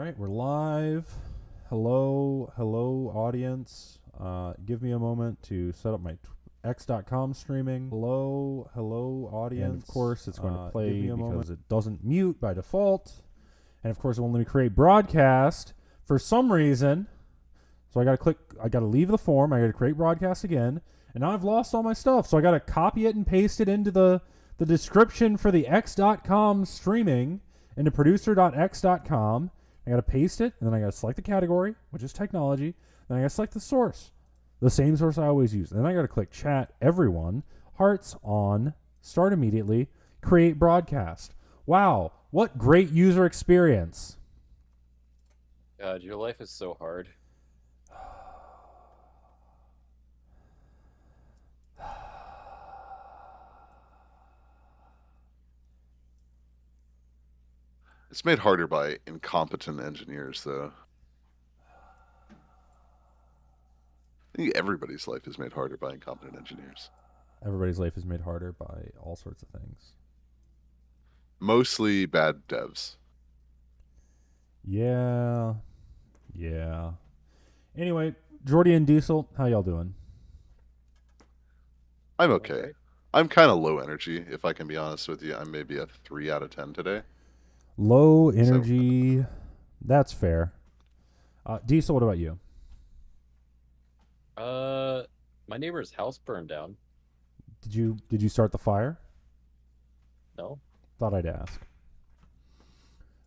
right, we're live. Hello, audience. Give me a moment to set up my x.com streaming. Hello, audience. And of course, it's going to play because it doesn't mute by default. And of course, it won't let me create broadcast for some reason. So I got to leave the form. I got to create broadcast again. And now I've lost all my stuff. So I got to copy it and paste it into the description for the x.com streaming into producer.x.com. I got to paste it, and then I got to select the category, which is technology. Then I got to select the source, the same source I always use. And then I got to click chat, everyone, hearts on, start immediately, create broadcast. Wow, what great user experience. God, your life is so hard. It's made harder by incompetent engineers, though. I think everybody's life is made harder by incompetent engineers. Everybody's life is made harder by all sorts of things. Mostly bad devs. Yeah. Anyway, Geordi and Diesel, how y'all doing? I'm okay. I'm kind of low energy, if I can be honest with you. I'm maybe a 3 out of 10 today. Low energy. That's fair. Diesel, what about you? My neighbor's house burned down. Did you start the fire? No. Thought I'd ask.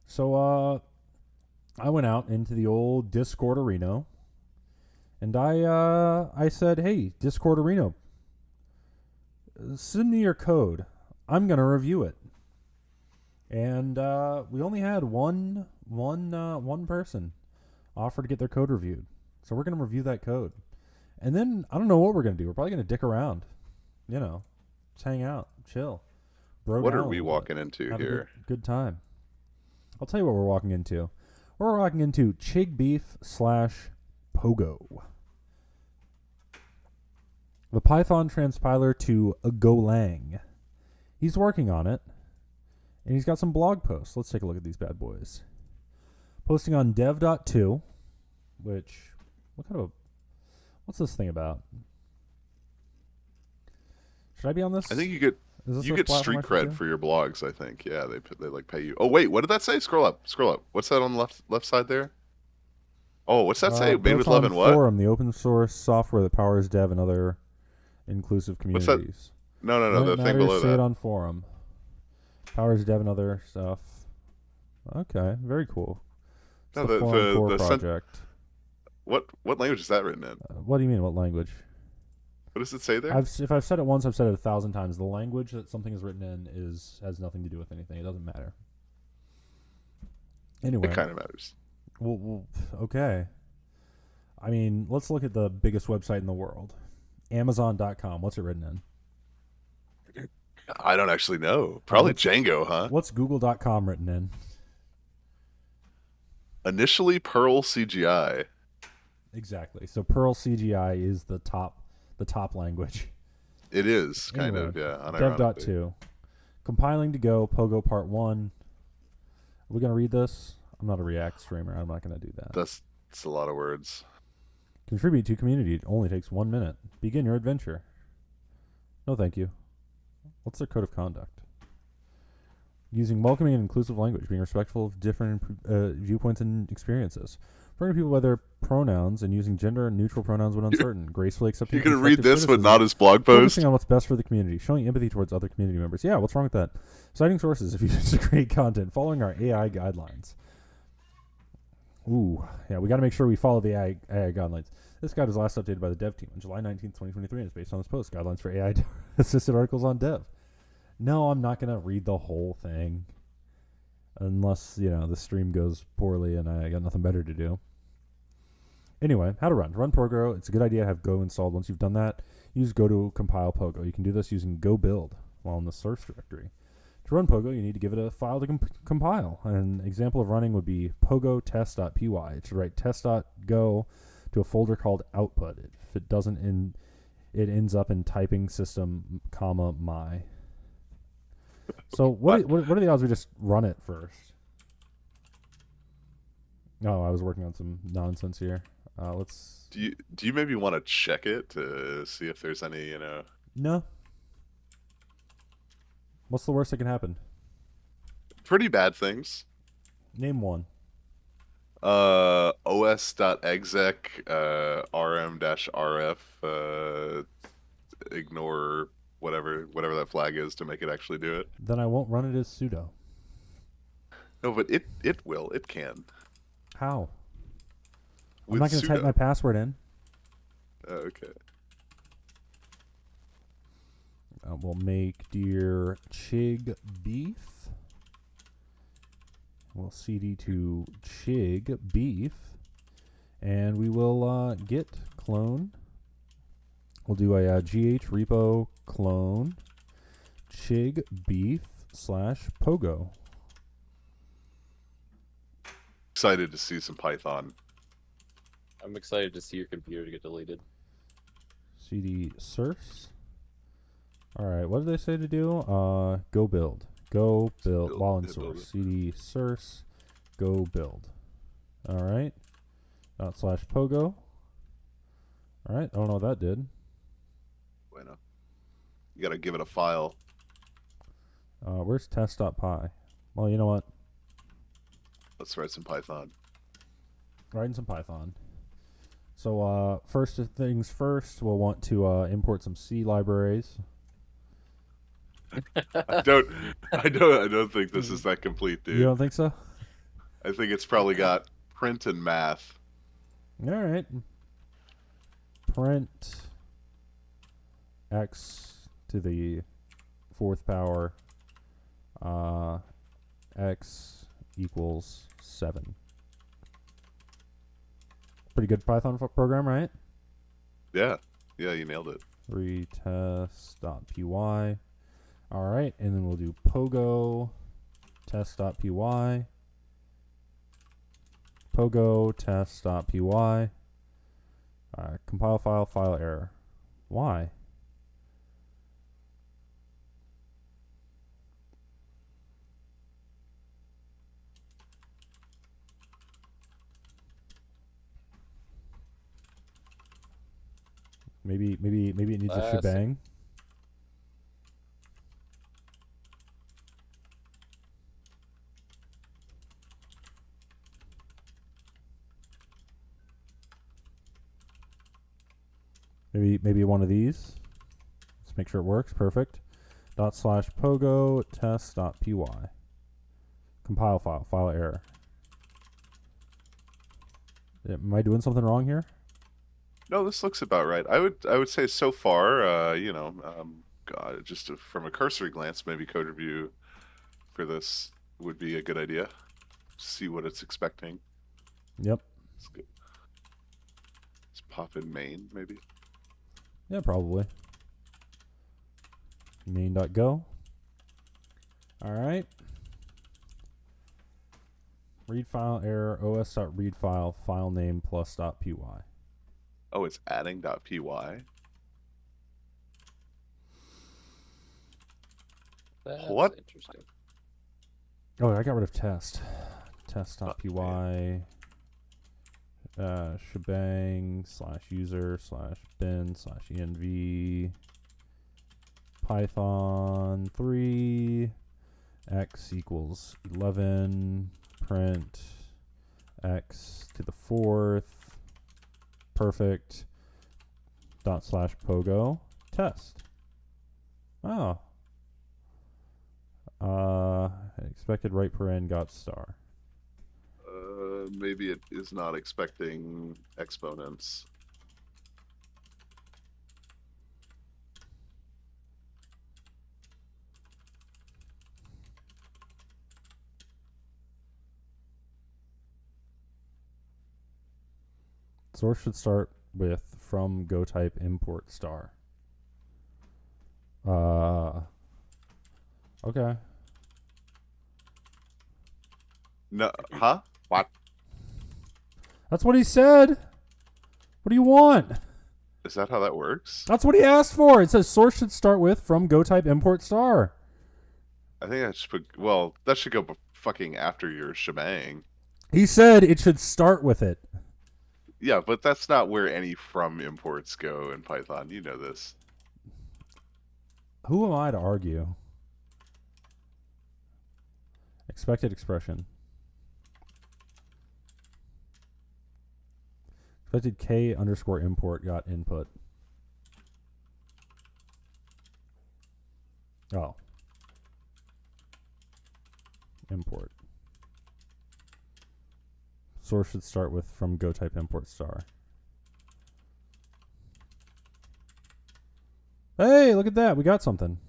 So I went out into the old Discord Arena, and I said, "Hey, Discord Arena, send me your code. I'm gonna review it." And we only had one person offer to get their code reviewed. So we're going to review that code. And then I don't know what we're going to do. We're probably going to dick around. You know, just hang out, chill. What are we walking into Have here? a good time. I'll tell you what we're walking into. We're walking into Chig Beef / Pogo. The Python transpiler to a Golang. He's working on it. And he's got some blog posts. Let's take a look at these bad boys. Posting on dev.to, which, what's this thing about? Should I be on this? I think you get street cred for your blogs, I think. Yeah, they like pay you. Oh, wait, what did that say? Scroll up. What's that on the left side there? Oh, what's that say? Made with love and what? Forum, the open source software that powers dev and other inclusive communities. What's that? No, the thing below say that. It on forum. Powers dev and other stuff. Okay, very cool. It's No, the forum core project. What language is that written in? What do you mean? What language? What does it say there? If I've said it once, I've said it 1,000 times. The language that something is written in has nothing to do with anything. It doesn't matter. Anyway, it kind of matters. Well, okay. I mean, let's look at the biggest website in the world, Amazon.com. What's it written in? I don't actually know. Probably Django, huh? What's Google.com written in? Initially Perl CGI. Exactly. So Perl CGI is the top language. It is kind anyway, of, yeah. Dev.to. Compiling to Go, Pogo Part 1. Are we going to read this? I'm not a React streamer. I'm not going to do that. That's a lot of words. Contribute to community. It only takes 1 minute. Begin your adventure. No, thank you. What's their code of conduct? Using welcoming and inclusive language, being respectful of different viewpoints and experiences. Referring to people by their pronouns and using gender-neutral pronouns when uncertain. Gracefully accepting. You're going to read this but not his blog post? Focusing on what's best for the community. Showing empathy towards other community members. Yeah, what's wrong with that? Citing sources if you use to create content. Following our AI guidelines. Ooh, yeah, we got to make sure we follow the AI guidelines. This guide was last updated by the dev team on July 19th, 2023, and is based on this post. Guidelines for AI-assisted articles on dev. No, I'm not going to read the whole thing. Unless, the stream goes poorly and I got nothing better to do. Anyway, how to run. Run Pogo. It's a good idea to have Go installed. Once you've done that, use Go to compile Pogo. You can do this using Go build while in the source directory. To run Pogo, you need to give it a file to compile. An example of running would be pogo test.py. It should write test.go to a folder called output. If it doesn't, it ends up in typing system, my. So what are the odds we just run it first? No, I was working on some nonsense here. Let's. Do you maybe want to check it to see if there's any, No. What's the worst that can happen? pretty bad things? Name one. os.exec rm-rf ignore whatever that flag is to make it actually do it. Then I won't run it as sudo. No, but it will. It can. How? I'm With not going to type sudo. my password in. Okay. We'll make dear chig beef. We'll cd to chig beef, and we will git clone. We'll do a gh repo clone chig beef /pogo. Excited to see some Python. I'm excited to see your computer get deleted. cd source. All right, what did they say to do? Go build. Go build while in yeah, build source. it. cd source. Go build. All right. /pogo. All right. I don't know what that did. Bueno. You gotta give it a file. Where's test.py? Well, you know what? Let's write some Python. Writing some Python. So first things first, we'll want to import some C libraries. I don't think this is that complete, dude. You don't think so? I think it's probably got print and math. All right. Print x to the 4th power x equals 7. Pretty good Python program, right? Yeah, you nailed it. Retest.py. All right, and then we'll do pogo test.py. Pogo test.py. Compile file error. Why? Maybe it needs a shebang. Maybe one of these. Let's make sure it works. Perfect. /pogo test.py. Compile file error. Am I doing something wrong here? No, this looks about right. I would say so far, God, just from a cursory glance, maybe code review for this would be a good idea. See what it's expecting. Yep. Let's pop in main, maybe. Yeah, probably. Main.go. All right. Read file error os.read file name +.py. Oh, it's adding .py. That's What? interesting. Oh, I got rid of test. Test.py. Shebang /user /bin /env. Python 3 x equals 11. Print x to the 4th. Perfect. /pogo test. Oh. Expected right paren got star. Maybe it is not expecting exponents. Source should start with from go type import star. Okay. No, huh? What? That's what he said. What do you want? Is that how that works? That's what he asked for. It says source should start with from go type import star. I think I should put. Well, that should go fucking after your shebang. He said it should start with it. Yeah, but that's not where any from imports go in Python. You know this. Who am I to argue? Expected expression. Expected K underscore import got input. Oh. Import. Source should start with from go type import star. Hey, look at that. We got something.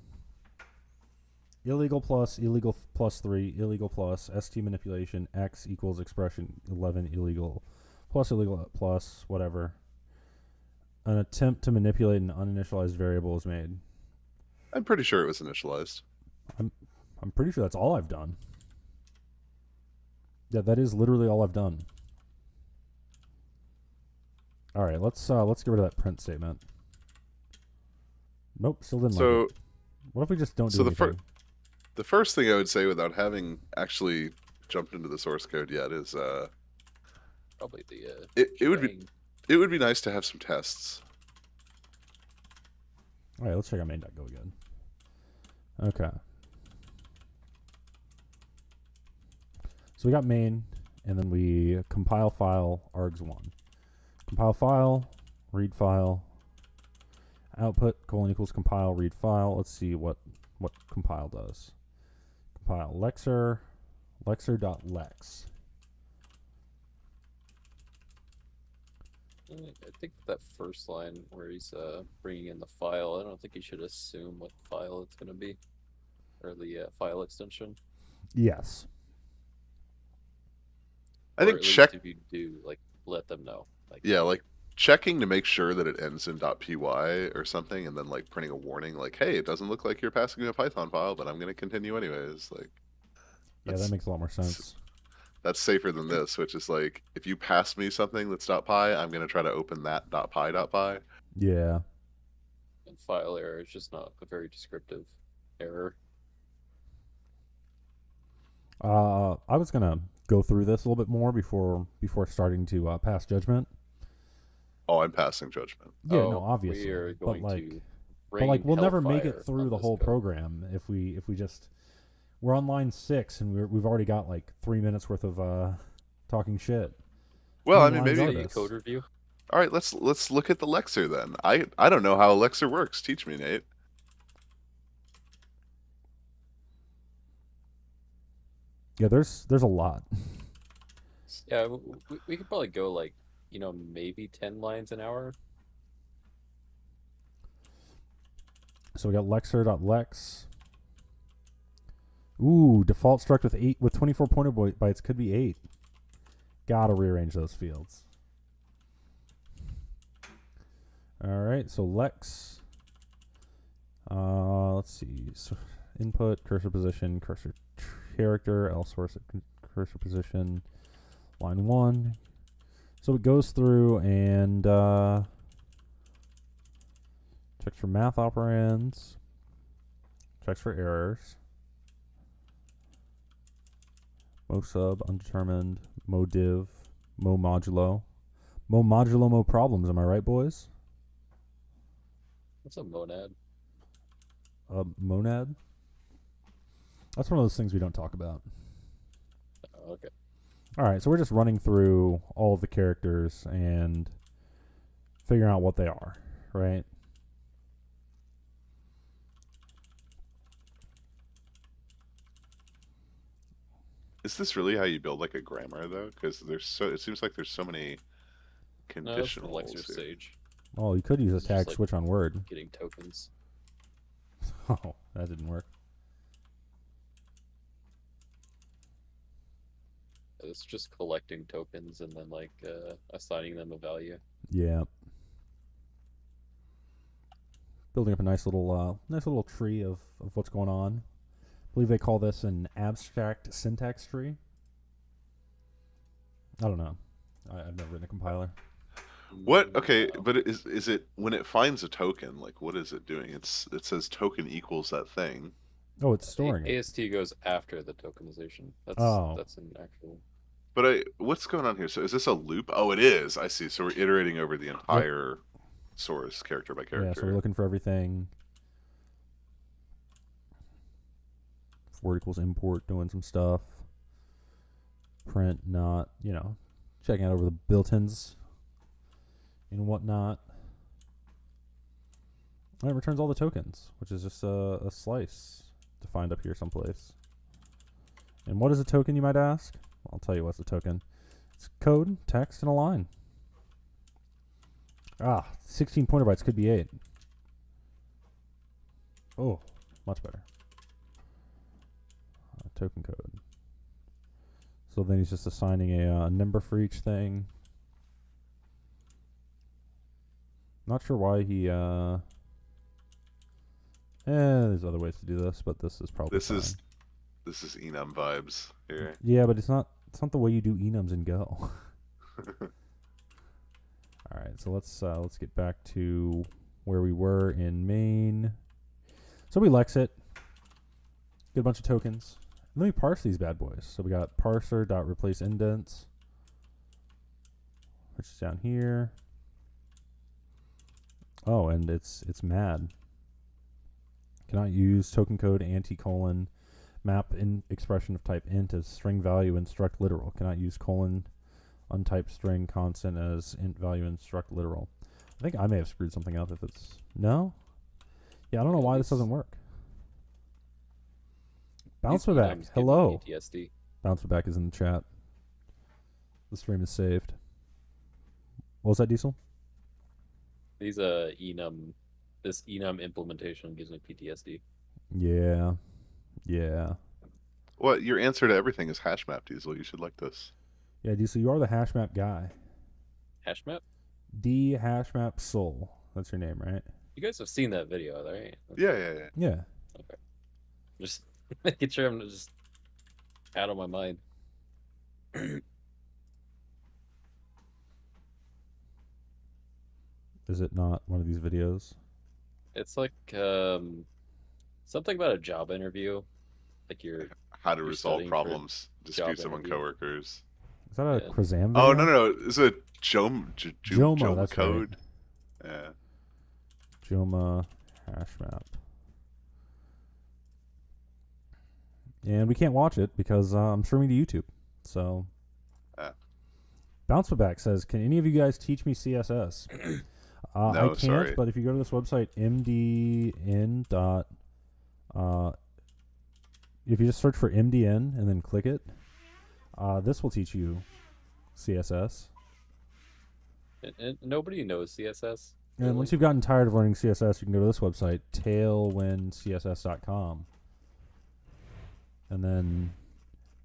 Illegal plus 3, illegal plus, ST manipulation, X equals expression 11, illegal plus, whatever. An attempt to manipulate an uninitialized variable is made. I'm pretty sure it was initialized. I'm pretty sure that's all I've done. Yeah, that is literally all I've done. All right, let's get rid of that print statement. Nope, still didn't like it. What if we just don't do anything? The first thing I would say, without having actually jumped into the source code yet, is probably the it would be nice to have some tests. All right, let's check out main.go again. Okay. So we got main, and then we compile file args1. Compile file, read file, output : equals compile read file. Let's see what compile does. Compile lexer.lex. I think that first line where he's bringing in the file, I don't think he should assume what file it's going to be, or the file extension. Yes. I think check if you do, like, let them know. Like, yeah, like checking to make sure that it ends in .py or something, and then like printing a warning like, "Hey, it doesn't look like you're passing me a Python file, but I'm going to continue anyways." Like, yeah, that makes a lot more sense. That's safer than this, which is like, if you pass me something that's .py, I'm going to try to open that .py. Yeah. And file error is just not a very descriptive error. I was gonna go through this a little bit more before starting to pass judgment. Oh, I'm passing judgment. Yeah, no, obviously. We are going but we'll never make it through the whole program if we just we're on line 6 and we've already got like 3 minutes worth of talking shit. Well, I mean, maybe code review. All right, let's look at the Lexer then. I don't know how a Lexer works. Teach me, Nate. Yeah, there's a lot. Yeah, we could probably go like, maybe 10 lines an hour. So we got lexer.lex. Ooh, default struct with 24 pointer bytes could be 8. Gotta rearrange those fields. All right, so lex. Let's see. So input, cursor position, cursor character, L source at cursor position, line 1. So it goes through and checks for math operands, checks for errors. Mo sub, undetermined, mo div, mo modulo. Mo modulo, mo problems, am I right, boys? What's a monad? Monad? That's one of those things we don't talk about. Oh, okay. All right, so we're just running through all of the characters and figuring out what they are, right? Is this really how you build like a grammar though? Because it seems like there's so many conditionals. No, Lexer Sage. Oh, you could use a tag switch on Word. Getting tokens. Oh, that didn't work. It's just collecting tokens and then like assigning them a value. Yeah. Building up a nice little tree of what's going on. I believe they call this an abstract syntax tree. I don't know. I've never written a compiler. What? Okay, but is it when it finds a token? Like, what is it doing? It says token equals that thing. Oh, it's storing it. AST goes after the tokenization. That's an actual. But what's going on here? So is this a loop? Oh, it is. I see. So we're iterating over the entire source, character by character. Yeah, so we're looking for everything. Forward equals import, doing some stuff. Print, not, checking out over the built-ins and whatnot. It returns all the tokens, which is just a slice defined up here someplace. And what is a token, you might ask? Well, I'll tell you what's a token. It's code, text, and a line. 16 pointer bytes could be 8. Oh, much better. Token code. So then he's just assigning a number for each thing. Not sure why he... there's other ways to do this, but this is probably fine. This is enum vibes here. Yeah, but it's not the way you do enums in Go. All right, so let's get back to where we were in main. So we lex it. Get a bunch of tokens. Let me parse these bad boys. So we got parser.replace indents, which is down here. Oh, and it's mad. Cannot use token code anti-colon map in expression of type int as string value instruct literal. Cannot use colon untyped string constant as int value instruct literal. I think I may have screwed something up if it's... No? Yeah, I don't know why this doesn't work. Bounce me back. Hello. PTSD. Bounce me back is in the chat. The stream is saved. What was that, Diesel? These enum, this enum implementation gives me PTSD. Yeah. Yeah. Well, your answer to everything is hash map, Diesel. You should like this. Yeah, Diesel, you are the hash map guy. Hash map? D hash map soul. That's your name, right? You guys have seen that video, right? Yeah. Yeah. Okay. Just making sure I'm just out of my mind. Is it not one of these videos? It's like something about a job interview. Like how to resolve studying problems, for job disputes among interview. coworkers. Is that a Yeah. Krazam video? Oh no, it's a Joma that's code. right. Yeah. Joma hash map. And we can't watch it because I'm streaming to YouTube. So, Bounce Back says, "Can any of you guys teach me CSS?" No, I can't. sorry. But if you go to this website, mdn. If you just search for MDN and then click it, this will teach you CSS. And nobody knows CSS. And once you've gotten tired of learning CSS, you can go to this website, tailwindcss.com. And then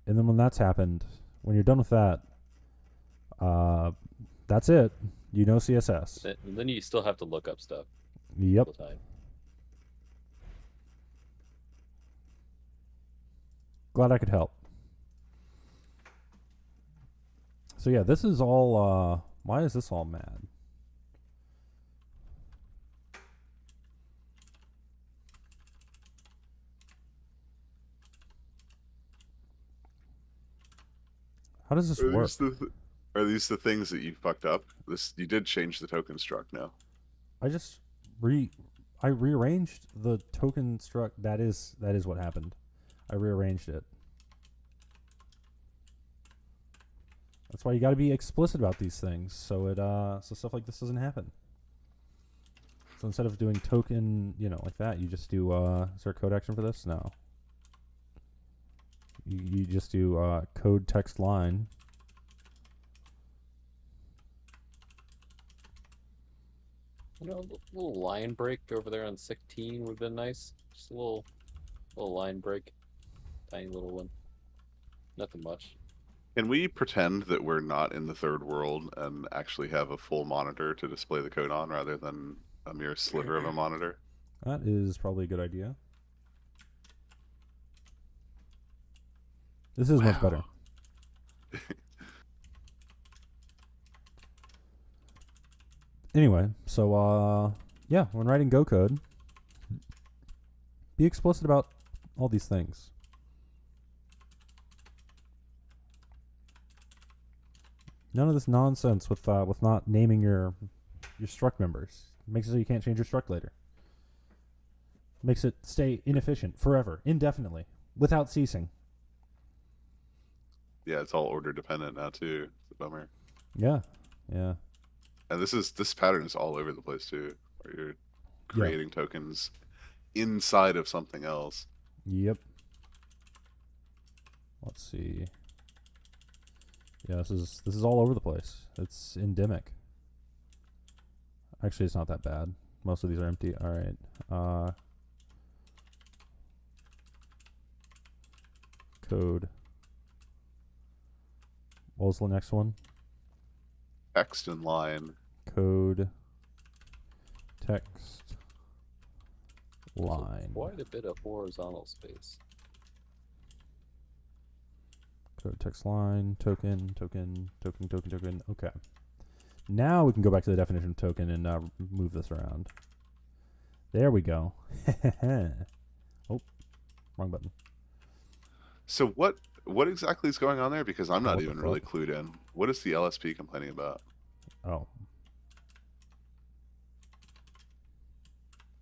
when that's happened, when you're done with that, that's it. You know CSS. And then you still have to look up stuff. Yep. All the time. Glad I could help. So yeah, this is all, why is this all mad? How does this work? Are these the things that you fucked up? You did change the token struct now. I just I rearranged the token struct. That is what happened. I rearranged it. That's why you got to be explicit about these things, so so stuff like this doesn't happen. So instead of doing token, like that, you just do. Is there a code action for this? No. You just do code text line. A little line break over there on 16 would have been nice. Just a little line break. Tiny little one. Nothing much. Can we pretend that we're not in the third world and actually have a full monitor to display the code on rather than a mere sliver of a monitor? That is probably a good idea. This is much better. Anyway, so yeah, when writing Go code, be explicit about all these things. None of this nonsense with not naming your struct members. Makes it so you can't change your struct later. Makes it stay inefficient forever, indefinitely, without ceasing. Yeah, it's all order dependent now too. It's a bummer. Yeah. And this pattern is all over the place too, where you're creating tokens inside of something else. Yep. Let's see. Yeah, this is all over the place. It's endemic. Actually, it's not that bad. Most of these are empty. All right. Code. What was the next one? Text and line. Code. Text. Line. So quite a bit of horizontal space. Code, text, line, token. Okay. Now we can go back to the definition of token and move this around. There we go. Oh, wrong button. So what exactly is going on there? Because I'm not What the even really fuck? clued in. What is the LSP complaining about? Oh.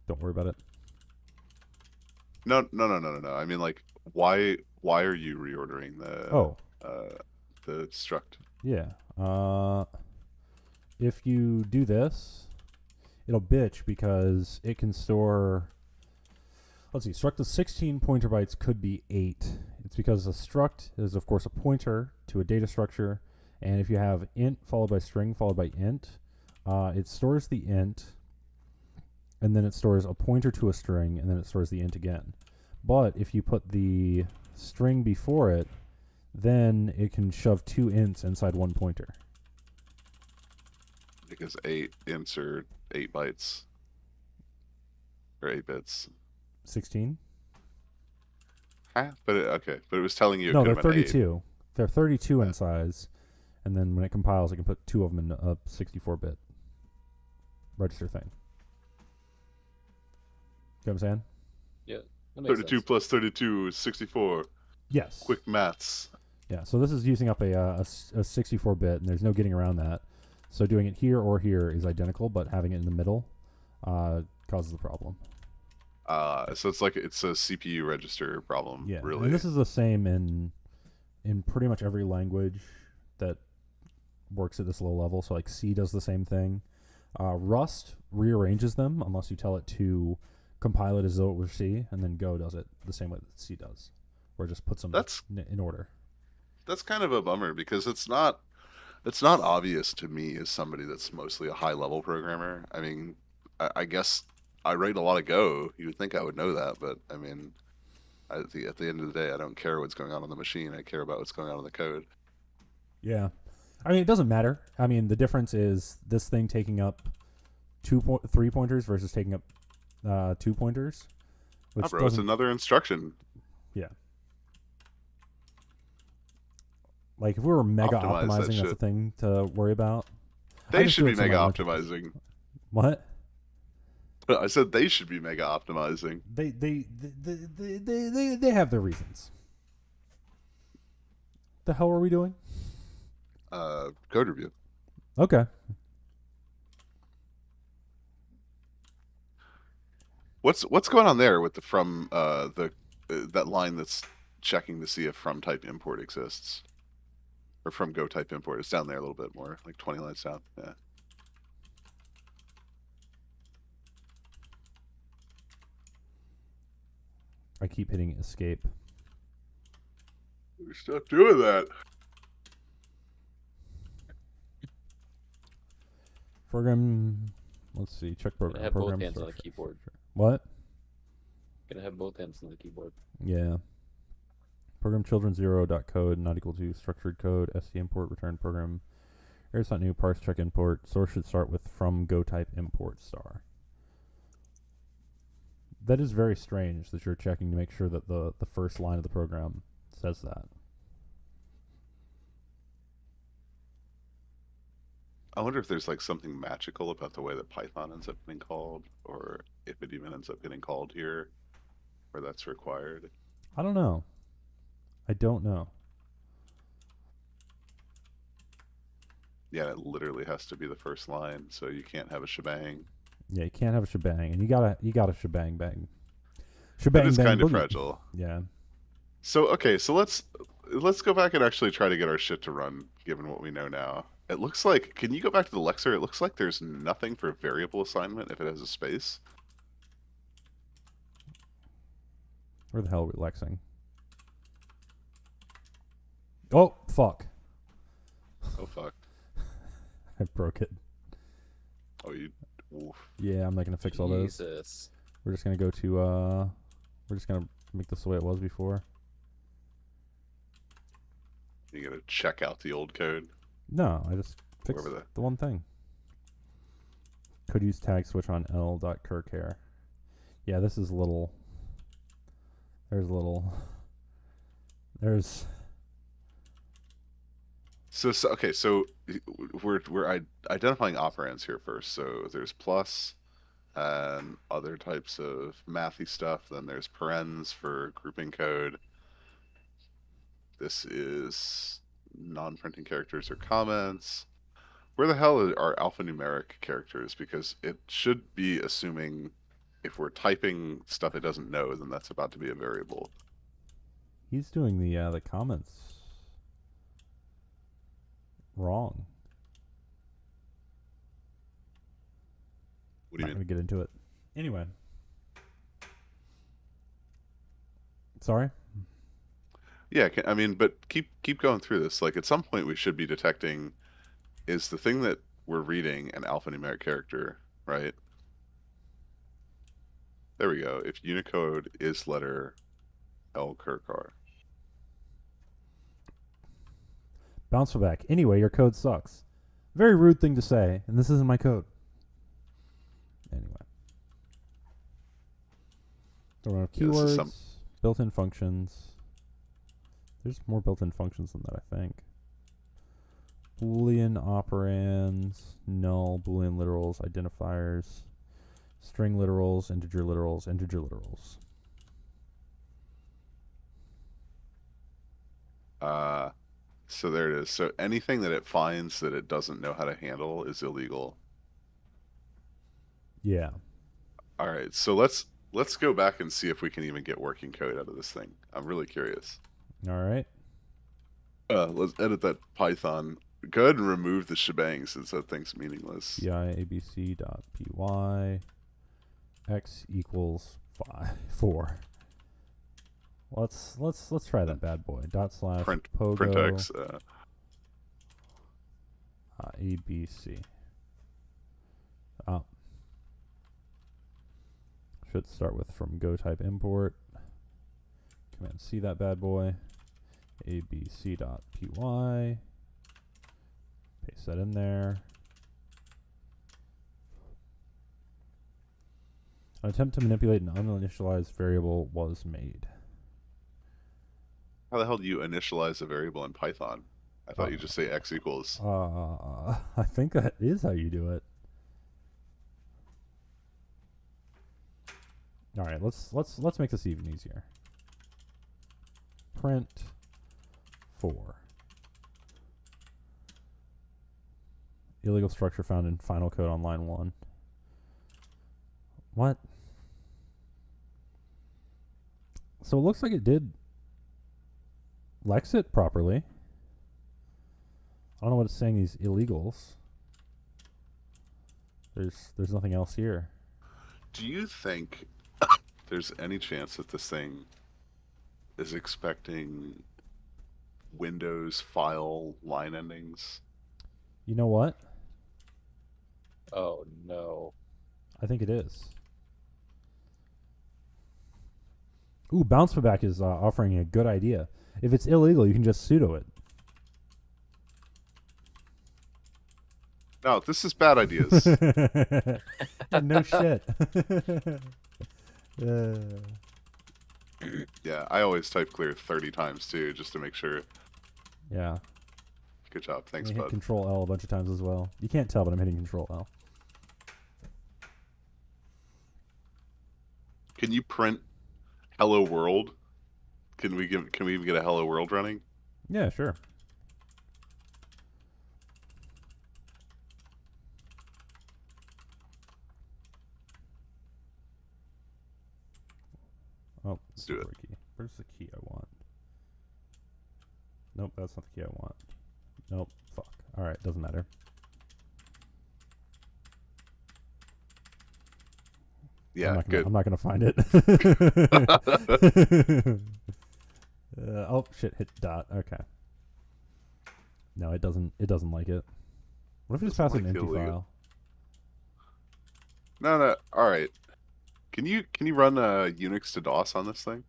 Don't worry about it. No. I mean, like, why are you reordering the struct? Yeah. If you do this, it'll bitch because it can store. Let's see. Struct of 16 pointer bytes could be 8. It's because a struct is, of course, a pointer to a data structure, and if you have int followed by string followed by int, it stores the int, and then it stores a pointer to a string, and then it stores the int again. But if you put the string before it, then it can shove 2 ints inside one pointer. Because 8 ints are 8 bytes. Or 8 bits. 16? Huh? But it was telling you it No, could they're have been 8. 32. They're 32 in Yeah. size, and then when it compiles, it can put 2 of them in a 64-bit register thing. You know what I'm saying? Yeah, that makes 32 sense. plus 32 is 64. Yes. Quick maths. Yeah, so this is using up a 64-bit, and there's no getting around that. So doing it here or here is identical, but having it in the middle causes the problem. So it's a CPU register problem. Yeah, Really. and this is the same in pretty much every language that works at this low level. So like C does the same thing. Rust rearranges them unless you tell it to compile it as though it were C, and then Go does it the same way that C does, where it just puts them in order. That's kind of a bummer because it's not obvious to me as somebody that's mostly a high level programmer. I mean, I guess I write a lot of Go. You would think I would know that, but I mean, at the end of the day, I don't care what's going on the machine. I care about what's going on in the code. Yeah. I mean, it doesn't matter. I mean, the difference is this thing taking up 3 pointers versus taking up 2 pointers. Which Bro, it's another instruction. Yeah. Like, if we were mega Optimize that optimizing, that's a shit. thing to worry about. They should be mega optimizing. What? I said they should be mega optimizing. They have their reasons. The hell are we doing? Code review. Okay. What's going on there with the from that line that's checking to see if from type import exists, or from go type import? It's down there a little bit more, like 20 lines down. Yeah. I keep hitting escape. Stop doing that. Program. Let's see. Check Gonna program. have both Program hands on the structure. keyboard. What? Gonna have both hands on the keyboard. Yeah. Program children 0.code not equal to structured code sc import return program here's not new parse check import source should start with from go type import star. That is very strange that you're checking to make sure that the first line of the program says that. I wonder if there's like something magical about the way that Python ends up getting called, or if it even ends up getting called here, where that's required. I don't know. I don't know. Yeah, it literally has to be the first line, so you can't have a shebang. Yeah, you can't have a shebang, and you gotta shebang bang. That Shebang is bang kind of boogie. fragile. Yeah. So okay, so let's go back and actually try to get our shit to run, given what we know now. It looks like, can you go back to the Lexer? It looks like there's nothing for variable assignment if it has a space. Where the hell are we lexing? Oh, fuck. Oh fuck. I broke it. Oh, you. Oof. Yeah, I'm not going to fix all those. Jesus. We're just going to go to, we're just going to make this the way it was before. You gotta check out the old code. No, I just fixed Wherever the one thing. Could use tag switch on l.kirkhair. Yeah, this is a little. There's. So okay, so we're identifying operands here first. So there's plus and other types of mathy stuff. Then there's parens for grouping code. This is non-printing characters or comments. Where the hell are alphanumeric characters? Because it should be assuming if we're typing stuff it doesn't know, then that's about to be a variable. He's doing the comments wrong. What do you Not mean? gonna get into it. Anyway. Sorry. Yeah, I mean, but keep going through this. Like at some point we should be detecting, is the thing that we're reading an alphanumeric character, right? There we go. If Unicode is letter L Kirkar. Bounce back. Anyway, your code sucks. Very rude thing to say, and this isn't my code. Anyway. So we're going to have Yeah, keywords, built-in functions. There's more built-in functions than that, I think. Boolean operands, null, Boolean literals, identifiers, string literals, integer literals, integer literals. So there it is. So anything that it finds that it doesn't know how to handle is illegal. Yeah. All right. So let's go back and see if we can even get working code out of this thing. I'm really curious. All right. Let's edit that Python. Go ahead and remove the shebang since that thing's meaningless. abc.py x equals 4. Let's try that bad boy. / Print pogo x. abc. Should start with from go type import. Command C that bad boy. abc.py. Paste that in there. An attempt to manipulate an uninitialized variable was made. How the hell do you initialize a variable in Python? I thought you just say x equals. I think that is how you do it. All right, let's make this even easier. Print 4. Illegal structure found in final code on line 1. What? So it looks like it did Lex it properly. I don't know what it's saying, these illegals. There's nothing else here. Do you think there's any chance that this thing is expecting Windows file line endings? You know what? Oh no. I think it is. Ooh, Bounce Back is offering a good idea. If it's illegal, you can just sudo it. No, this is bad ideas. No shit. Yeah, I always type clear 30 times too, just to make sure. Yeah. Good job. Thanks, I hit bud. Control L a bunch of times as well. You can't tell, but I'm hitting Control L. Can you print hello world? Can we even get a hello world running? Yeah, sure. Oh, Let's do it. key. Where's the key I want? Nope, that's not the key I want. Nope, fuck. Alright, doesn't matter. Yeah, good. I'm not gonna find it. Oh shit! Hit dot. Okay. No, it doesn't. It doesn't like it. What if you just pass an empty file? No. All right. Can you run Unix to DOS on this thing?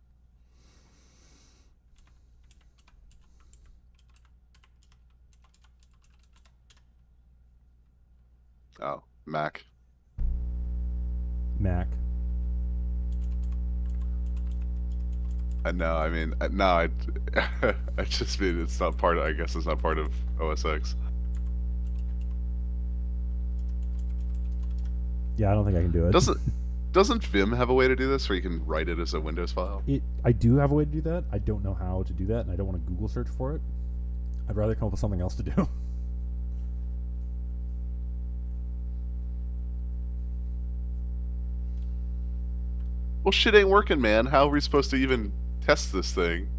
Oh, Mac. Mac. I know. I mean, no. I just mean it's not part of. I guess it's not part of OS X. Yeah, I don't think I can do it. Doesn't Vim have a way to do this where you can write it as a Windows file? I do have a way to do that. I don't know how to do that, and I don't want to Google search for it. I'd rather come up with something else to do. Well, shit ain't working, man. How are we supposed to even test this thing?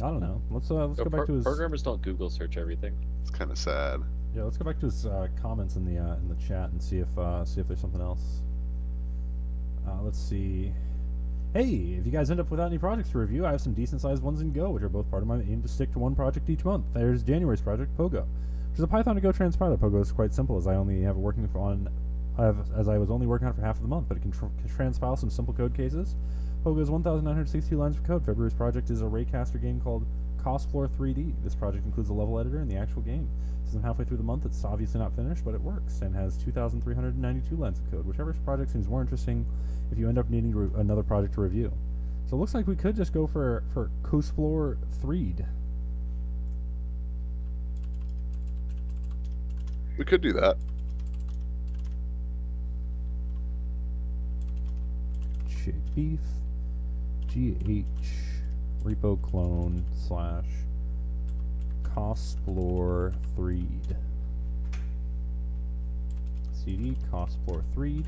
I don't know. Let's go back to his. Programmers don't Google search everything. It's kind of sad. Yeah, let's go back to his comments in the chat and see if there's something else. Let's see. Hey, if you guys end up without any projects to review, I have some decent-sized ones in Go, which are both part of my aim to stick to one project each month. There's January's project, Pogo, which is a Python to Go transpiler. Pogo is quite simple, as I only have it working as I was only working on it for half of the month, but it can transpile some simple code cases. Pogo is 1,962 lines of code. February's project is a Raycaster game called Cosplore 3D. This project includes a level editor and the actual game. Since I'm halfway through the month, it's obviously not finished, but it works, and has 2,392 lines of code. Whichever project seems more interesting if you end up needing another project to review. So it looks like we could just go for Cosplore 3D. We could do that. Chick beef, GH, repo clone / Cosplore 3D. CD Cosplore 3D.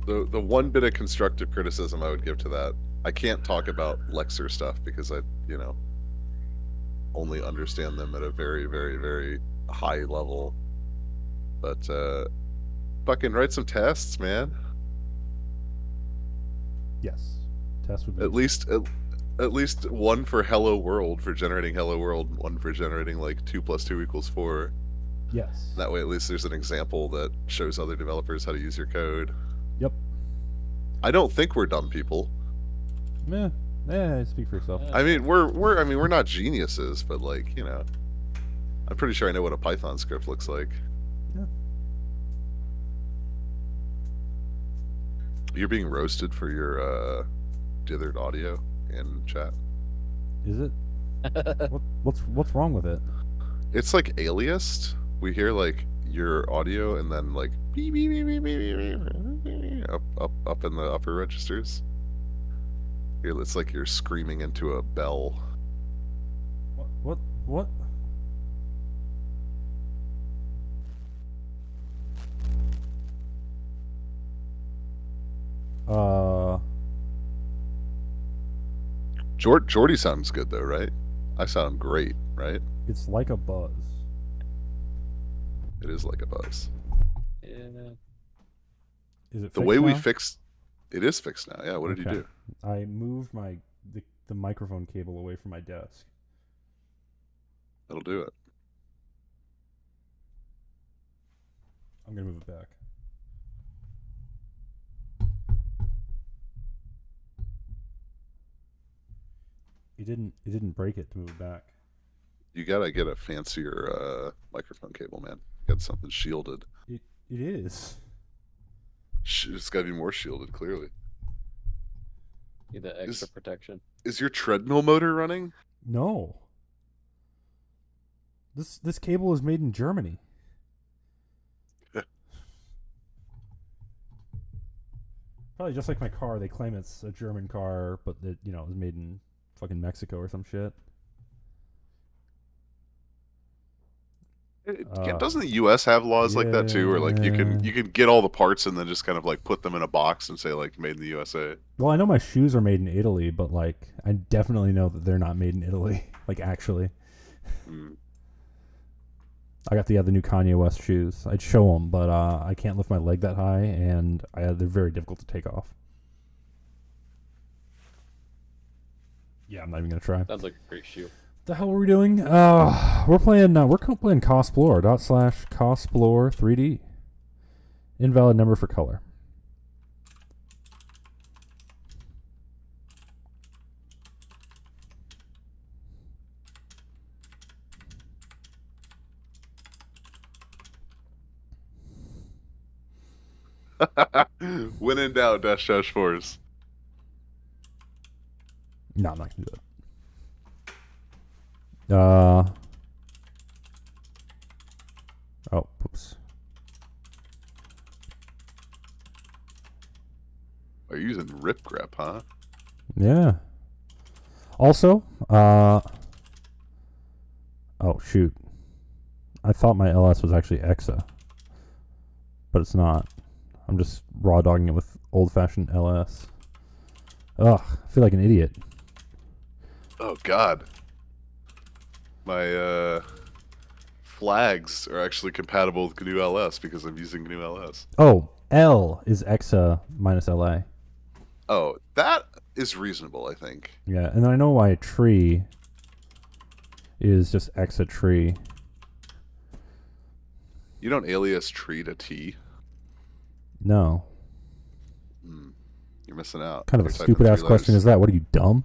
The one bit of constructive criticism I would give to that, I can't talk about Lexer stuff because I, only understand them at a very, very, very high level. But fucking write some tests, man. Yes, tests would be at least one for Hello World for generating Hello World, and one for generating like 2 + 2 = 4. Yes. That way, at least there's an example that shows other developers how to use your code. Yep. I don't think we're dumb people. Meh. Speak for yourself. I mean, we're not geniuses, but like, I'm pretty sure I know what a Python script looks like. Yeah. You're being roasted for your dithered audio in chat. Is it? What's wrong with it? It's like aliased. We hear like your audio and then like beep, beep, beep, beep, beep, beep, beep, up in the upper registers. It's like you're screaming into a bell. What? Geordi sounds good though, right? I sound great, right? It's like a buzz. It is like a buzz. Yeah. Is it the way now? we fixed it is fixed now. Yeah, what did you do? I moved the microphone cable away from my desk. That'll do it. I'm gonna move it back. It didn't break it to move it back. You gotta get a fancier microphone cable, man. Got something shielded. It is. It's gotta be more shielded, clearly. Need that extra protection. Is your treadmill motor running? No. This cable is made in Germany. Probably just like my car. They claim it's a German car, but it was made in fucking Mexico or some shit. Doesn't the U.S. have laws like that too, where like you can get all the parts and then just kind of like put them in a box and say like made in the USA? Well, I know my shoes are made in Italy, but like I definitely know that they're not made in Italy. Like actually, I got the new Kanye West shoes. I'd show them, but I can't lift my leg that high, and they're very difficult to take off. Yeah, I'm not even gonna try. Sounds like a great shoe. The hell are we doing? We're playing Cosplore / Cosplore 3D. Invalid number for color. When in doubt, -- force. No, I'm not gonna do it. Oh, oops. Are you using rip grep, huh? Yeah. Also, oh shoot. I thought my LS was actually EXA, but it's not. I'm just raw dogging it with old-fashioned LS. Ugh, I feel like an idiot. Oh God. My flags are actually compatible with GNU LS because I'm using GNU LS. Oh, L is EXA minus LA. Oh, that is reasonable, I think. Yeah, and then I know why a tree is just EXA tree. You don't alias tree to T? No. You're missing out. Kind of You're a typing stupid ass 3 question letters. is that? What are you, dumb?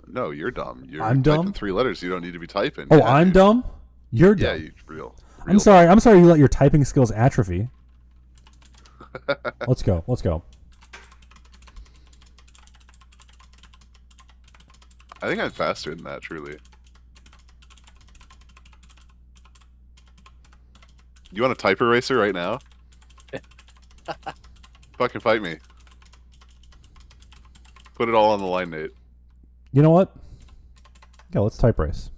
No, you're dumb. You're I'm typing dumb? 3 letters. You don't need to be typing. Oh, Yeah, I'm dude. dumb? You're dumb. Yeah, you real. I'm sorry you let your typing skills atrophy. Let's go. I think I'm faster than that, truly. You want a type eraser right now? Fucking fight me. Put it all on the line, Nate. You know what? Yeah, let's type race.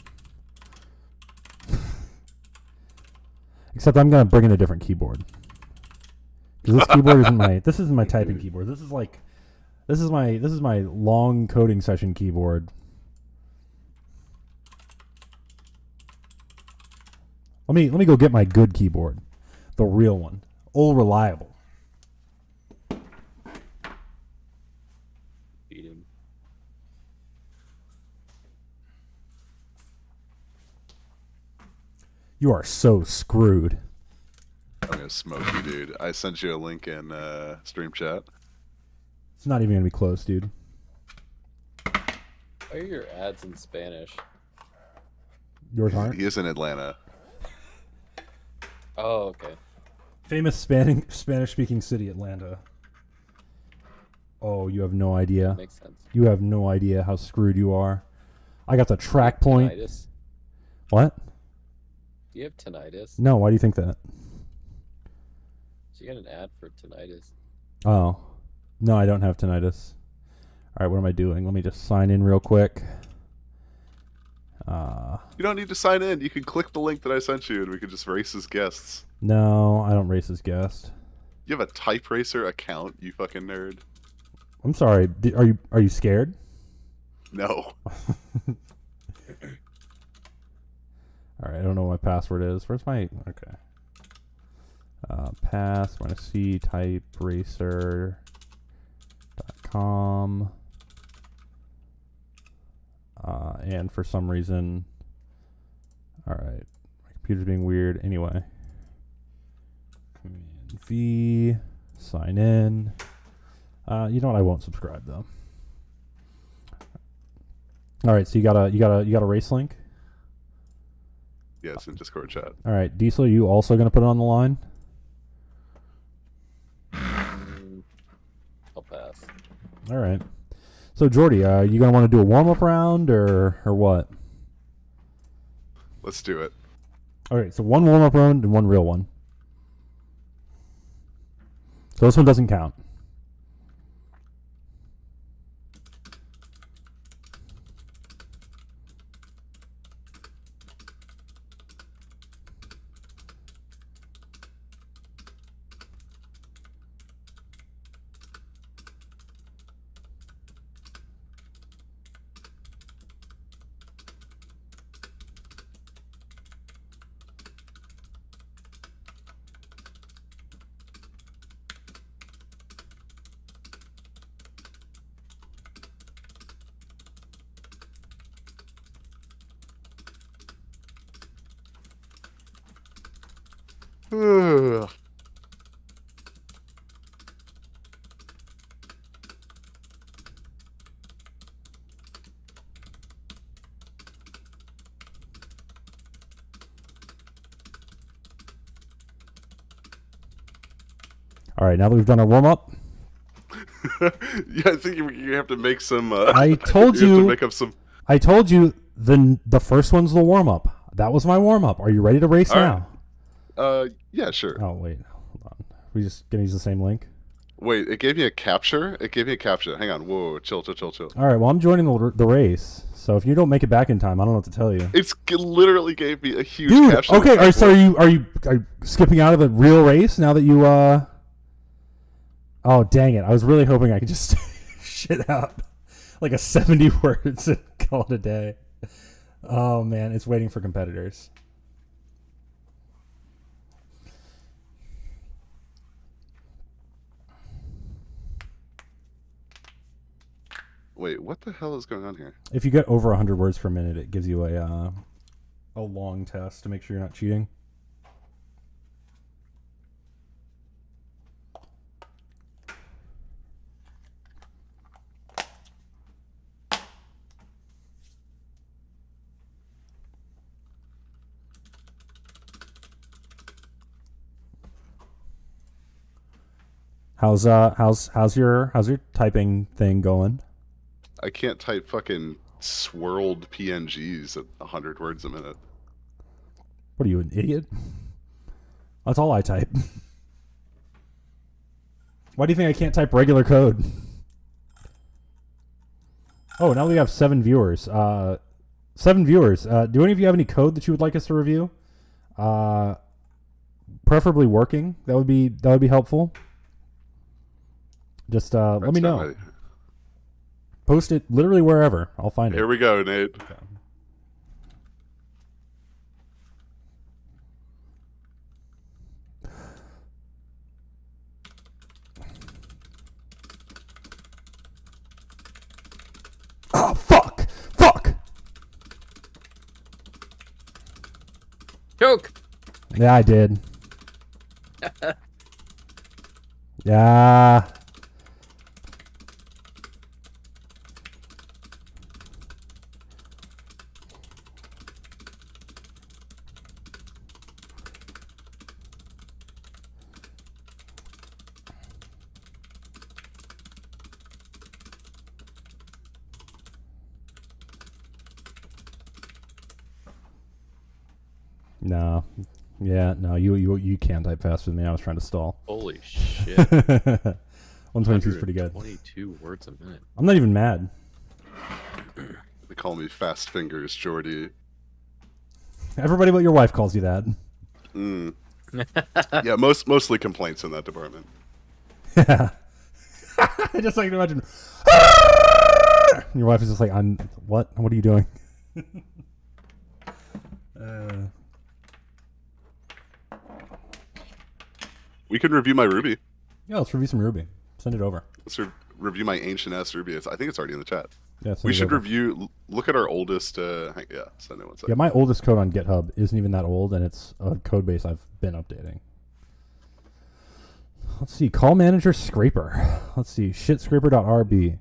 Except I'm gonna bring in a different keyboard. Because this keyboard isn't my. This isn't my typing keyboard. This is my long coding session keyboard. Let me go get my good keyboard, the real one, old reliable. Beat him. You are so screwed. I'm gonna smoke you, dude. I sent you a link in stream chat. It's not even gonna be close, dude. Why are your ads in Spanish? Yours aren't. He is in Atlanta. Oh, okay. Famous Spanish-speaking city, Atlanta. Oh, you have no idea. Makes sense. You have no idea how screwed you are. I got the track point. Tinnitus? What? Do you have tinnitus? No, why do you think that? So you got an ad for tinnitus. Oh. No, I don't have tinnitus. All right, what am I doing? Let me just sign in real quick. You don't need to sign in. You can click the link that I sent you, and we can just race as guests. No, I don't race as guest. You have a Type Racer account, you fucking nerd. I'm sorry. Are you scared? No. All right, I don't know what my password is. Where's my... Okay. Pass, I'm going to see typeracer.com. And for some reason... Alright. My computer's being weird. Anyway. Command V. Sign in. You know what? I won't subscribe, though. Alright, so you got a race link? Yeah, it's in Discord chat. All right, Diesel, you also going to put it on the line? I'll pass. All right. So, Geordi, you going to want to do a warm-up round or what? Let's do it. All right, so one warm-up round and one real one. So this one doesn't count. Ugh. All right, now that we've done our warm up, Yeah, I think you have to make some. I told you have to you. make up some. I told you the first one's the warm up. That was my warm up. Are you ready to race All now? right. Yeah, sure. Oh wait, hold on. We just gonna use the same link. Wait, it gave me a capture. Hang on. Whoa, chill. All right. Well, I'm joining the race. So if you don't make it back in time, I don't know what to tell you. Literally gave me a huge Dude, capture. okay. All right, so are you skipping out of the real race now that you Oh dang it! I was really hoping I could just shit out like a 70 words and call it a day. Oh man, it's waiting for competitors. Wait, what the hell is going on here? If you get over 100 words per minute, it gives you a long test to make sure you're not cheating. How's your typing thing going? I can't type fucking swirled PNGs at 100 words a minute. What are you, an idiot? That's all I type. Why do you think I can't type regular code? Oh, now we have 7 viewers. 7 viewers. Do any of you have any code that you would like us to review? Preferably working. That would be helpful. Just let me know. Post it literally wherever. I'll find it. Here we go, Nate. Okay. Oh, fuck! Choke! Yeah, I did. Yeah. No. Yeah, no, you can type faster than me. I was trying to stall. Holy shit. 122 is pretty good. 22 words a minute. I'm not even mad. They call me Fast Fingers, Geordi. Everybody but your wife calls you that. Mm. Yeah, mostly complaints in that department. Yeah. I just like to imagine. Your wife is just like, what? What are you doing? We can review my Ruby. Yeah, let's review some Ruby. Send it over. Let's review my ancient S Ruby. I think it's already in the chat. Yeah, We should review. Look at our oldest. Yeah, send it one second. Yeah, my oldest code on GitHub isn't even that old, and it's a code base I've been updating. Let's see. Call manager scraper. Let's see. Shitscraper.rb.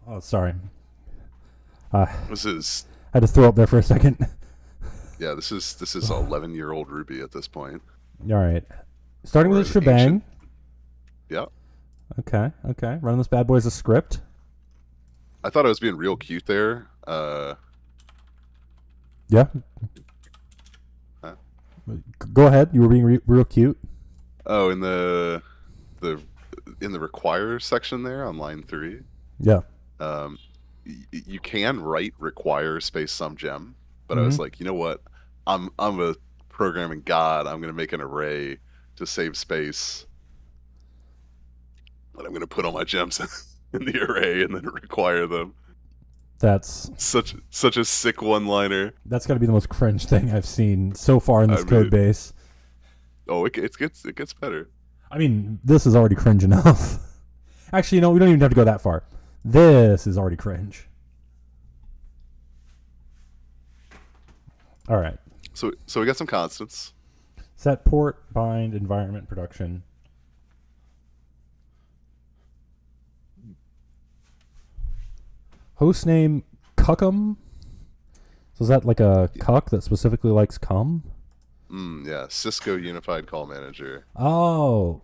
Oh, sorry. This is. I had to throw up there for a second. Yeah, this is 11-year-old Ruby at this point. All right. Starting with a shebang. Ancient. Yeah. Okay. Running this bad boy as a script. I thought I was being real cute there. Yeah. Huh? Go ahead. You were being real cute. Oh, in the require section there on line 3. Yeah. You can write require space some gem, but I was like, you know what? I'm a programming god. I'm going to make an array to save space, and I'm going to put all my gems in the array and then require them. That's such a sick one-liner. That's got to be the most cringe thing I've seen so far in this code base. Oh, it gets better. I mean, this is already cringe enough. Actually, we don't even have to go that far. This is already cringe. All right. So we got some constants. Set port, bind, environment, production. Hostname Cuckum. So is that like a cuck that specifically likes cum? Yeah, Cisco Unified Call Manager. Oh,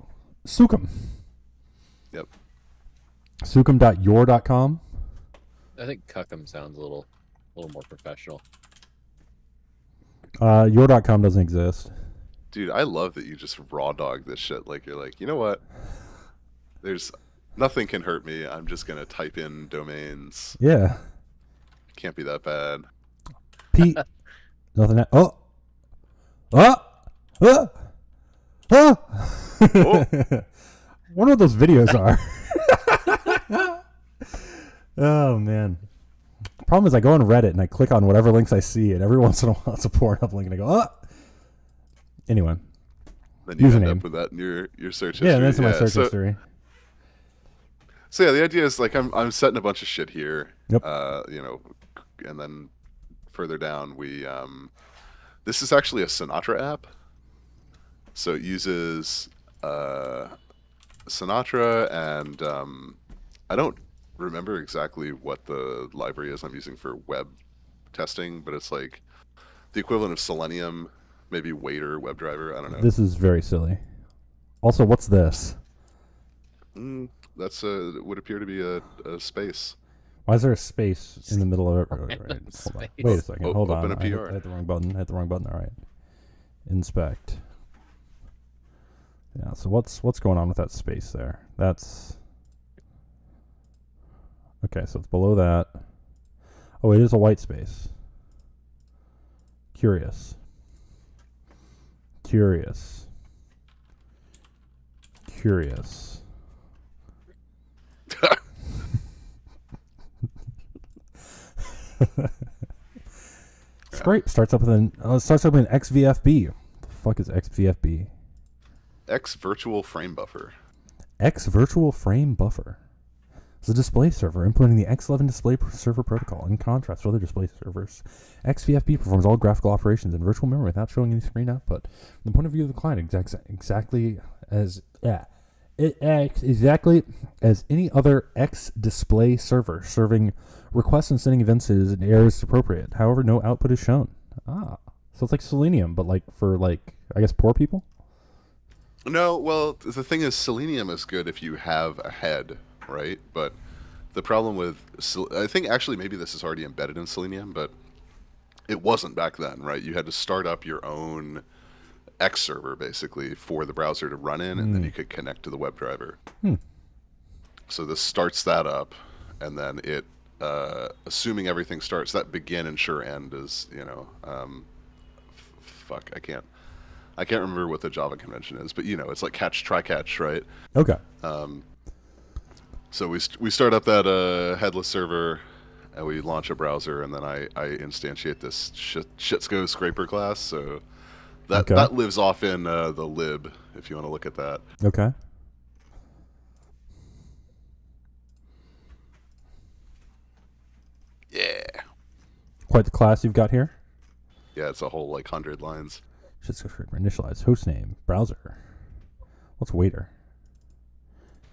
Sukum. Yep. Sukum.your.com. I think Cuckum sounds a little more professional. Your.com doesn't exist. Dude, I love that you just raw dog this shit. Like, you're like, you know what? There's nothing can hurt me. I'm just gonna type in domains. Yeah. Can't be that bad. Pete. Nothing. Oh. Oh. Oh. Oh. Wonder what those videos are. Oh man. Problem is, I go on Reddit and I click on whatever links I see, and every once in a while it's a Pornhub link, and I go, oh. Anyway. Then you Username. end up with that in your search history. Yeah, that's in my search history. So yeah, the idea is like I'm setting a bunch of shit here. Yep. You know, and then further down we this is actually a Sinatra app. So it uses Sinatra, and I don't remember exactly what the library is I'm using for web testing, but it's like the equivalent of Selenium, maybe Waiter WebDriver. I don't know. This is very silly. Also, what's this? That's would appear to be a space. Why is there a space in the middle of it? Right, hold on. Wait a second. Hold on. Open a PR. I hit the wrong button. Hit the wrong button. All right. Inspect. Yeah. So what's going on with that space there? That's okay. So it's below that. Oh, it is a white space. Curious. Curious. Curious. It's great. Starts up with an XVFB. What the fuck is XVFB? X virtual frame buffer. X virtual frame buffer. It's a display server implementing the X11 display server protocol. In contrast to other display servers, XVFB performs all graphical operations in virtual memory without showing any screen output. From the point of view of the client, exactly as it acts exactly as any other X display server, serving requests and sending events and errors appropriate. However, no output is shown. So it's like Selenium, but like for I guess poor people. No, well, the thing is, Selenium is good if you have a head, right? But the problem with, I think actually maybe this is already embedded in Selenium, but it wasn't back then, right? You had to start up your own X server basically for the browser to run in, and then you could connect to the WebDriver. So this starts that up, and then it, assuming everything starts, that begin and sure end is, fuck, I can't remember what the Java convention is, but it's like catch, try catch, right? Okay. So we start up that headless server, and we launch a browser, and then I instantiate this shitsco scraper class. So that lives off in the lib, if you want to look at that. Okay. Yeah. Quite the class you've got here. Yeah, it's a whole 100 lines. Shitsco scraper initialize hostname browser. What's waiter?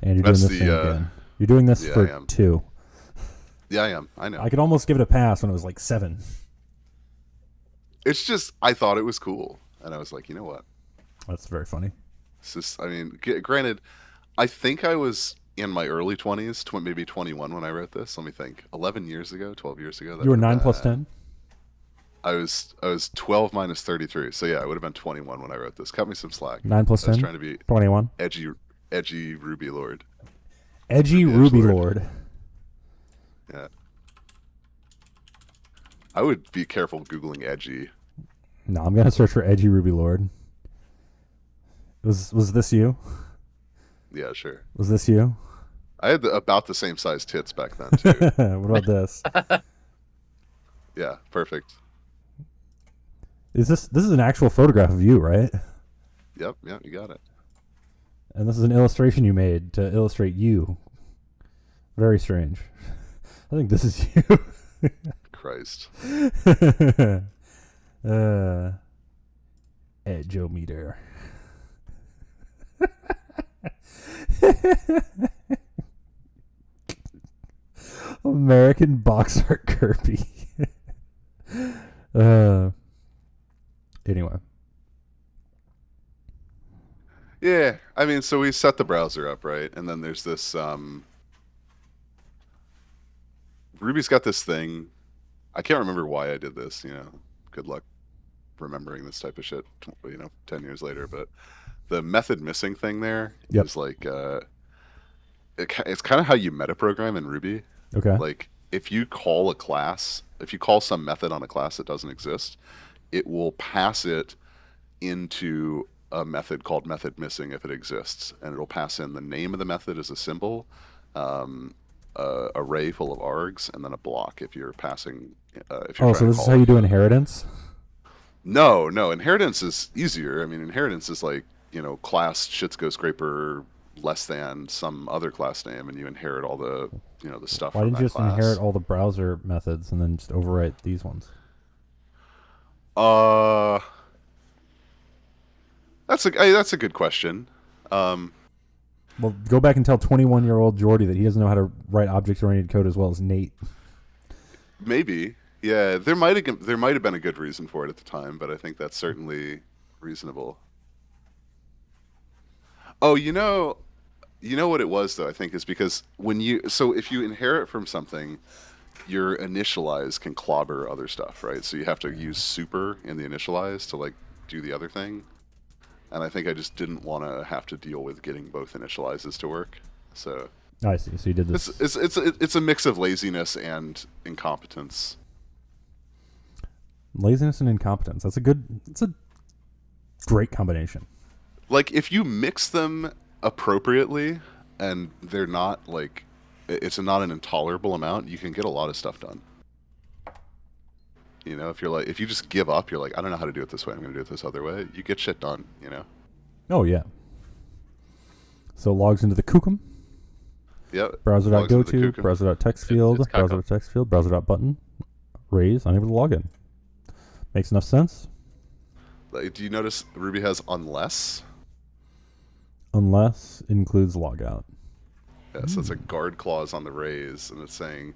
And you're doing this thing again. You're doing this for 2. Yeah, I am. I know. I could almost give it a pass when it was 7. It's just, I thought it was cool. And I was like, you know what? That's very funny. It's just, granted, I think I was in my early 20s, maybe 21 when I wrote this. Let me think. 11 years ago, 12 years ago. You were 9 plus 10? I was 12 minus 33. So yeah, I would have been 21 when I wrote this. Cut me some slack. 9 plus 10? I was trying to be 21. Edgy Ruby Lord. Edgy Ruby Lord. Yeah. I would be careful Googling edgy. No, I'm gonna search for Edgy Ruby Lord. Was this you? Yeah, sure. Was this you? I had about the same size tits back then too. What about this? Yeah, perfect. This is an actual photograph of you, right? Yep, you got it. And this is an illustration you made to illustrate you. Very strange. I think this is you. Christ. Edgeometer. American box art Kirby. Anyway. Yeah, I mean, so we set the browser up, right? And then there's this Ruby's got this thing. I can't remember why I did this, Good luck remembering this type of shit, 10 years later, but the method missing thing there is like it's kind of how you metaprogram in Ruby. Okay. Like if you call some method on a class that doesn't exist, it will pass it into a method called method missing if it exists, and it'll pass in the name of the method as a symbol, array full of args, and then a block if you're passing. So this is how you do inheritance? No, inheritance is easier. I mean, inheritance is like, class shitscoscraper less than some other class name, and you inherit all the, the stuff. Why didn't you just inherit all the browser methods and then just overwrite these ones? That's a good question. Well, go back and tell 21-year-old geordi that he doesn't know how to write object-oriented code as well as Nate. Maybe. Yeah, there might have been a good reason for it at the time, but I think that's certainly reasonable. Oh, you know what it was though, I think, is because if you inherit from something, your initialize can clobber other stuff, right? So you have to use super in the initialize to like do the other thing. And I think I just didn't want to have to deal with getting both initializes to work. So I see. So you did this. It's a mix of laziness and incompetence. Laziness and incompetence. It's a great combination. Like if you mix them appropriately and they're not like, it's not an intolerable amount, you can get a lot of stuff done. If you just give up, you're like, I don't know how to do it this way, I'm going to do it this other way. You get shit done, Oh, yeah. So logs into the Kukum. Yep. Browser.goto, browser.textfield, browser.textfield, browser.button, raise, unable to log in. Makes enough sense. Do you notice Ruby has unless? Unless includes logout. Yeah, so it's a guard clause on the raise, and it's saying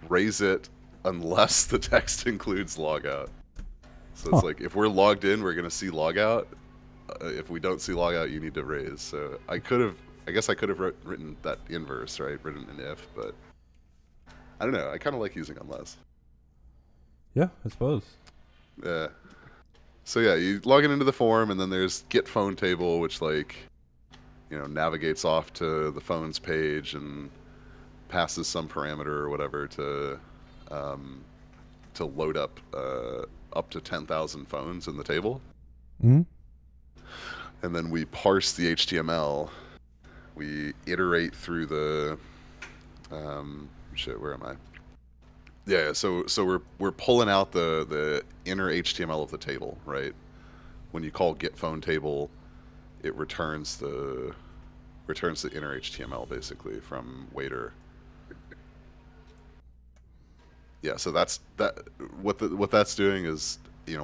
raise it unless the text includes logout. So it's like, if we're logged in, we're going to see logout. If we don't see logout, you need to raise. So I guess I could have written that inverse, right? Written an if, but I don't know. I kind of like using unless. Yeah, I suppose. Yeah. So yeah, you log into the form, and then there's get phone table, which navigates off to the phones page and passes some parameter or whatever to load up to 10,000 phones in the table. Mm-hmm. And then we parse the HTML. We iterate through the where am I? Yeah, so we're pulling out the inner HTML of the table, right? When you call get phone table, it returns the inner HTML basically from waiter. Yeah, so that's what that's doing is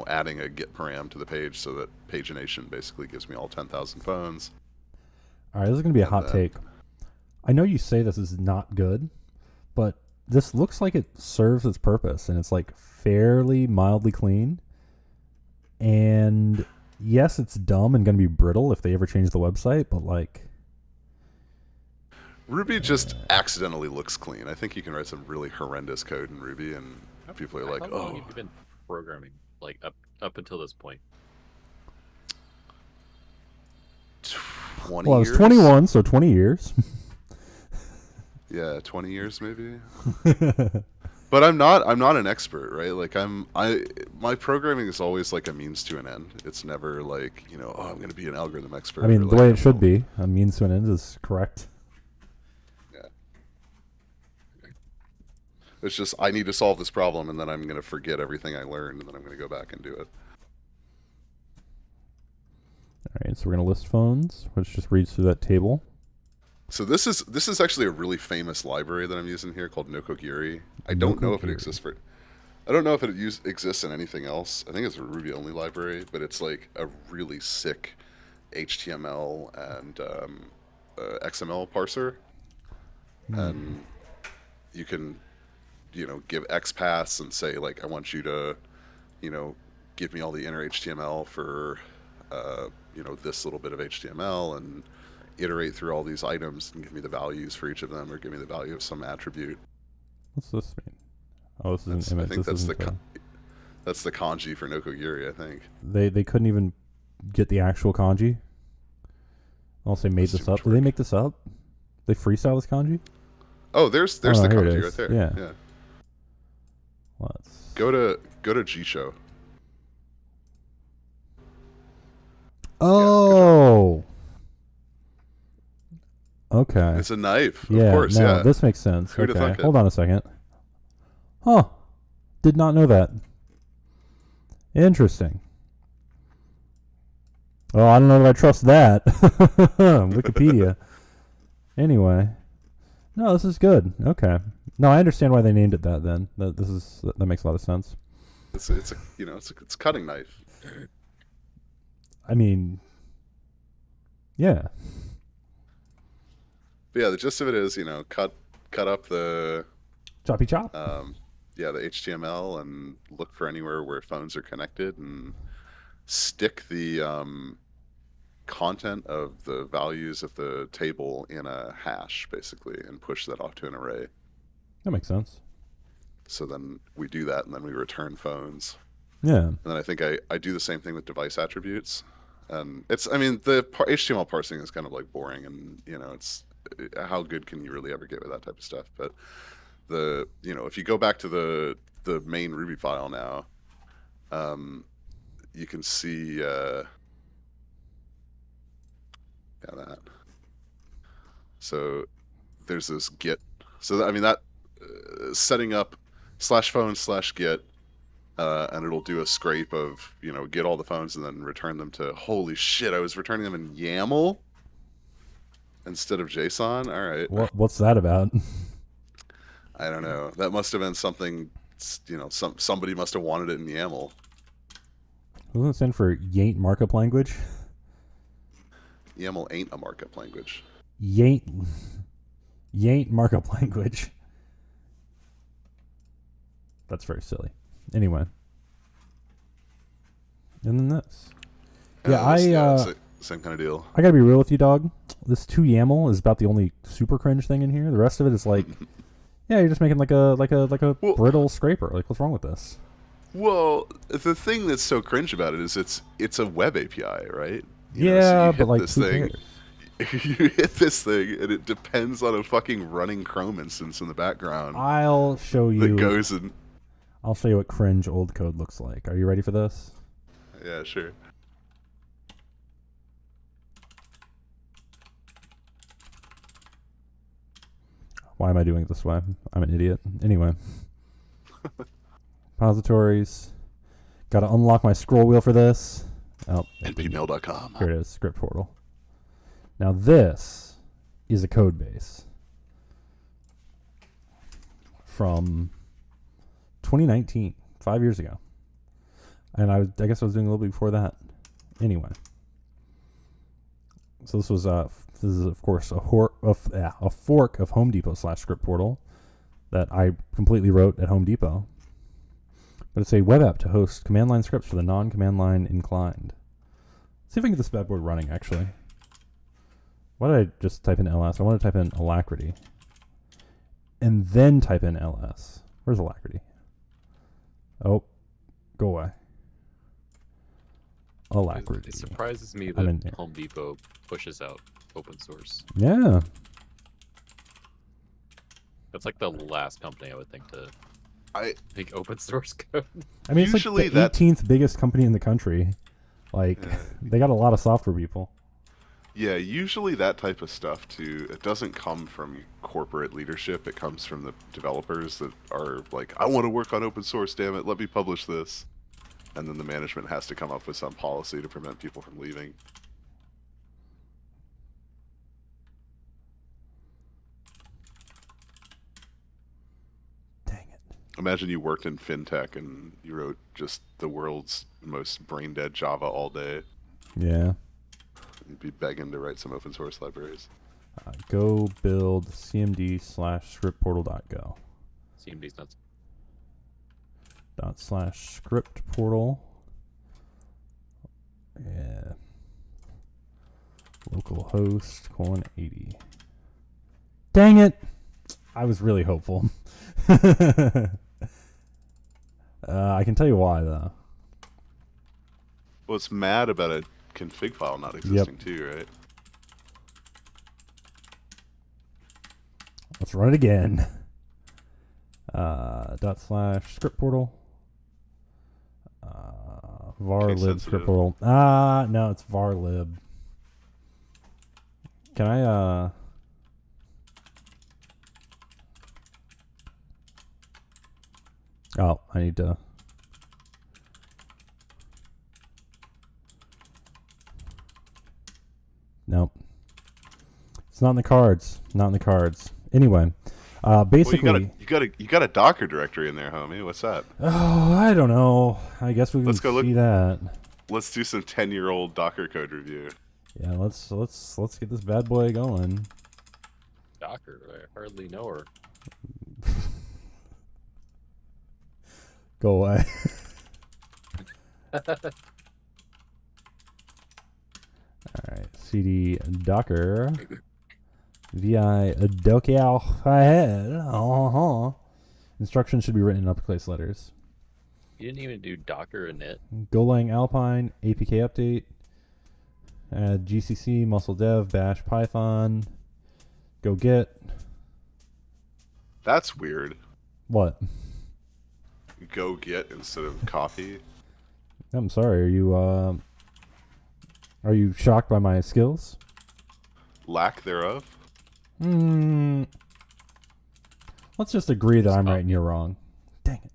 adding a get param to the page so that pagination basically gives me all 10,000 phones. All right, this is going to be a hot take. I know you say this is not good, but this looks like it serves its purpose, and it's like fairly mildly clean. And yes, it's dumb and going to be brittle if they ever change the website, but like... Ruby just accidentally looks clean. I think you can write some really horrendous code in Ruby, and people are like, How long have you been programming, like up until this point? 20 Well, I was years? 21, so 20 years. Yeah, 20 years maybe. But I'm not an expert, right? Like my programming is always like a means to an end. It's never like, I'm going to be an algorithm expert. I mean, the way it should be, a means to an end is correct. Yeah. It's just I need to solve this problem, and then I'm going to forget everything I learned, and then I'm going to go back and do it. All right, so we're going to list phones, which just reads through that table. So this is actually a really famous library that I'm using here called Nokogiri. I don't know if it exists for I don't know if it exists in anything else. I think it's a Ruby only library, but it's like a really sick HTML and XML parser, and you can give XPaths and say like I want you to give me all the inner HTML for this little bit of HTML and iterate through all these items and give me the values for each of them or give me the value of some attribute. What's this mean? Oh, this is an I image. think This that's the kanji for Nokogiri, I think. they couldn't even get the actual kanji. Unless they made That's this too up. much Did they work. make this up? They freestyle this kanji? Oh, there's Oh, the here it kanji is. right there. Yeah. Yeah. Let's Go to Jisho. Oh. Okay. It's a knife, Yeah. of course. No, Yeah. this makes sense. Who'da Okay. thunk it? Hold on a second. Huh. Did not know that. Interesting. Oh, I don't know if I trust that. Wikipedia. Anyway. No, this is good. Okay. No, I understand why they named it that then. That makes a lot of sense. It's a it's a cutting knife. I mean, yeah. But yeah, the gist of it is, cut up the Choppy chop. the HTML and look for anywhere where phones are connected and stick the content of the values of the table in a hash basically and push that off to an array. That makes sense. So then we do that and then we return phones. Yeah. And then I think I do the same thing with device attributes. And the HTML parsing is kind of like boring and it's how good can you really ever get with that type of stuff? But if you go back to the main Ruby file now, you can see that. So there's this git. So that setting up /phone/git, and it'll do a scrape of get all the phones and then return them to. Holy shit! I was returning them in YAML instead of JSON. All right. What's that about? I don't know. That must have been something. Somebody must have wanted it in YAML. Doesn't it stand for Yaint markup language? YAML ain't a markup language. Yaint markup language. That's very silly. Anyway. And then this. Same kind of deal. I gotta be real with you, dog. This 2YAML is about the only super cringe thing in here. The rest of it is like, yeah, you're just making like a brittle scraper. Like, what's wrong with this? Well, the thing that's so cringe about it is it's a web API, right? So but like, this who thing, cares? you hit this thing, and it depends on a fucking running Chrome instance in the background. I'll show you. That goes in. I'll show you what cringe old code looks like. Are you ready for this? Yeah, sure. Why am I doing it this way? I'm an idiot. Anyway. Repositories. Got to unlock my scroll wheel for this. Oh, npmail.com. here it is, script portal. Now this is a code base from 2019, 5 years ago. And I guess I was doing a little bit before that. Anyway. So this is of course a fork of Home Depot /script portal that I completely wrote at Home Depot. But it's a web app to host command line scripts for the non-command line inclined. Let's see if I can get this bad boy running, actually. Why did I just type in ls? I want to type in alacrity. And then type in ls. Where's alacrity? Oh, go away. Alacrity. It surprises me I'm in that there. Home Depot pushes out open source. Yeah. That's like the last company I would think to I make open source code. I mean, it's Usually like the that- 18th biggest company in the country. Like, they got a lot of software people. Yeah, usually that type of stuff too. It doesn't come from corporate leadership. It comes from the developers that are like, "I want to work on open source. Damn it, let me publish this." And then the management has to come up with some policy to prevent people from leaving. Dang it. Imagine you worked in fintech and you wrote just the world's most brain dead Java all day. Yeah. You'd be begging to write some open source libraries. Go build cmd/scriptportal.go. CMD's nuts. /scriptportal. Yeah. Localhost :80. Dang it! I was really hopeful. I can tell you why though. Well, it's mad about a config file not existing too, right? Let's run it again. /scriptportal. Varlib scriptportal. No, it's varlib. Can I Oh, I need to. Nope. It's not in the cards. Not in the cards. Anyway, basically, well, you got a Docker directory in there, homie. What's that? Oh, I don't know. I guess we can Let's go see look. that. Let's do some 10-year-old Docker code review. Yeah, let's get this bad boy going. Docker, I hardly know her. Go away. All right, cd docker vi docker ahead. Instructions should be written in uppercase letters. You didn't even do Docker init. Golang Alpine APK update. Add GCC muscle dev bash Python. Go get. That's weird. What? Go get instead of copy. I'm sorry. Are you shocked by my skills? Lack thereof. Let's just agree that I'm right and you're wrong. Dang it.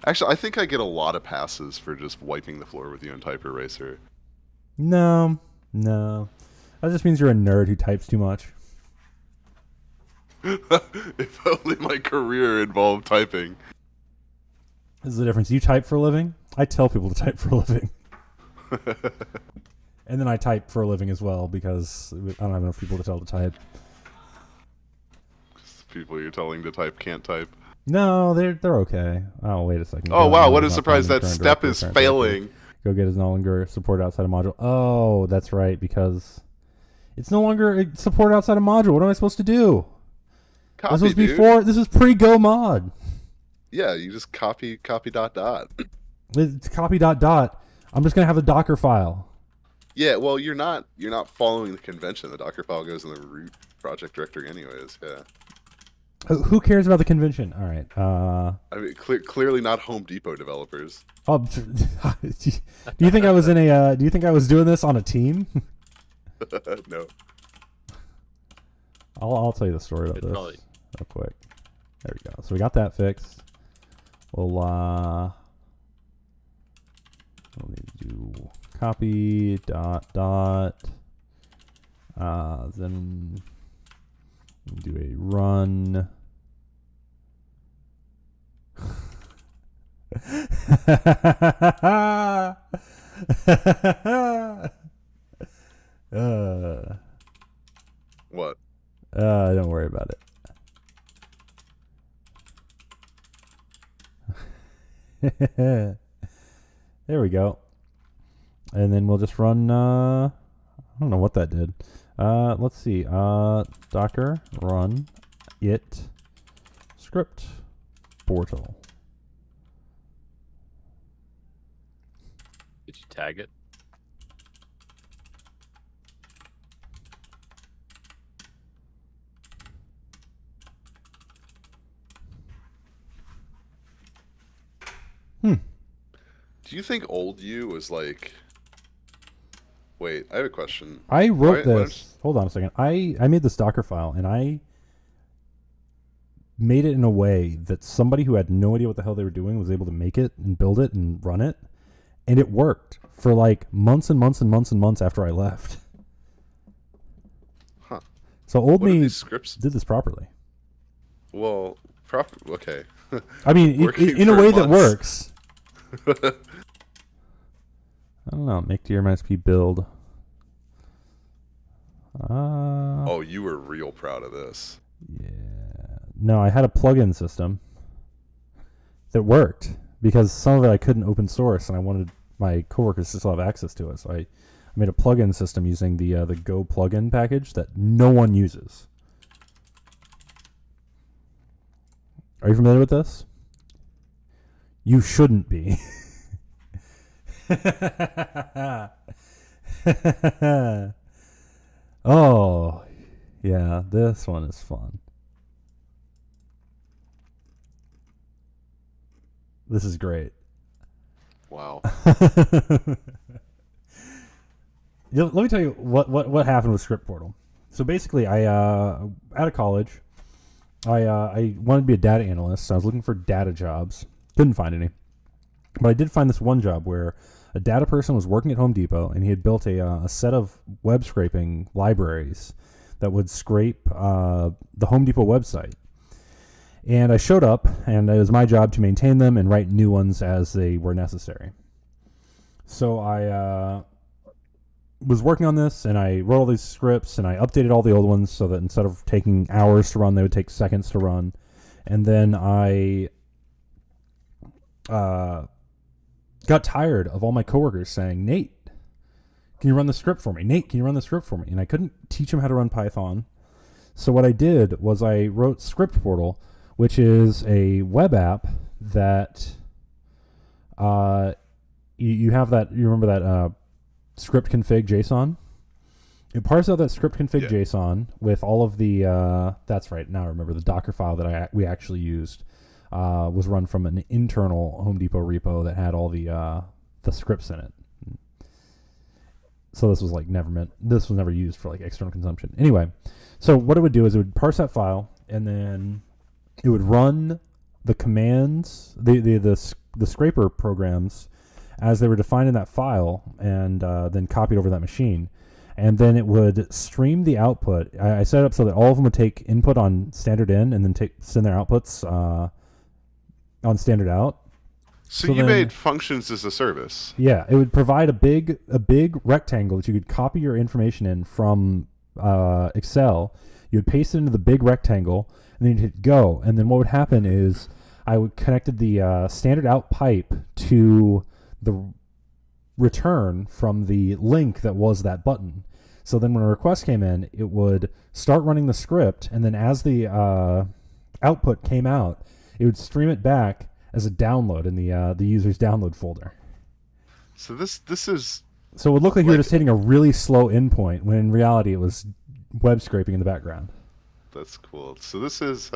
Actually, I think I get a lot of passes for just wiping the floor with you in Type Eraser. No. That just means you're a nerd who types too much. If only my career involved typing. This is the difference. You type for a living. I tell people to type for a living. And then I type for a living as well because I don't have enough people to tell to type. People you're telling to type can't type. No, they're okay. Oh, wait a second. Oh, wow. What a Not surprise. finding That current step directory, is current failing. directory. Go get is no longer supported outside of module. Oh, that's right, because it's no longer supported outside of module. What am I supposed to do? Copy, this was dude. before. This is pre-go mod. Yeah, you just copy ... It's copy ... I'm just gonna have the Docker file. Yeah, well, you're not following the convention. The Docker file goes in the root project directory anyways, yeah. Who cares about the convention? All right. I mean, clearly not Home Depot developers. Oh, do you think I was in a? Do you think I was doing this on a team? No. I'll tell you the story about this real quick. There we go. So we got that fixed. We'll need to do copy ... then do a run. What? Don't worry about it. There we go. And then we'll just run, I don't know what that did. Let's see. Docker run it script portal. Did you tag it? Do you think old you was like... Wait, I have a question. I wrote this. Hold on a second. I made this Docker file, and I made it in a way that somebody who had no idea what the hell they were doing was able to make it and build it and run it. And it worked for like months and months and months and months after I left. Huh. So old What are me these scripts? did this properly. Well, okay. I mean, in a way that works. I don't know. Make -p build. Oh, you were real proud of this. Yeah. No, I had a plugin system that worked because some of it I couldn't open source, and I wanted my coworkers to still have access to it. So I made a plugin system using the Go plugin package that no one uses. Are you familiar with this? You shouldn't be. Oh, yeah, this one is fun. This is great. Wow. Let me tell you what happened with Script Portal. So basically, out of college, I wanted to be a data analyst. So I was looking for data jobs. Couldn't find any. But I did find this one job where a data person was working at Home Depot, and he had built a set of web scraping libraries that would scrape the Home Depot website. And I showed up, and it was my job to maintain them and write new ones as they were necessary. So I was working on this, and I wrote all these scripts, and I updated all the old ones so that instead of taking hours to run, they would take seconds to run. And then I got tired of all my coworkers saying, Nate, can you run the script for me? Nate, can you run the script for me? And I couldn't teach them how to run Python. So what I did was I wrote Script Portal, which is a web app that you have that, you remember that script config JSON? It parses out that script config JSON with all of the, that's right, now I remember the Docker file that we actually used was run from an internal Home Depot repo that had all the scripts in it. So this was never used for like external consumption. Anyway, so what it would do is it would parse that file, and then it would run the commands, the scraper programs as they were defined in that file, and then copied over that machine. And then it would stream the output. I set it up so that all of them would take input on standard in, and then send their outputs on standard out. So you made functions as a service. Yeah, it would provide a big rectangle that you could copy your information in from Excel. You would paste it into the big rectangle, and then you'd hit go. And then what would happen is I would connected the standard out pipe to the return from the link that was that button. So then when a request came in, it would start running the script, and then as the output came out, it would stream it back as a download in the user's download folder. So this is... So it would look like you were just hitting a really slow endpoint, when in reality it was web scraping in the background. That's cool. So this is...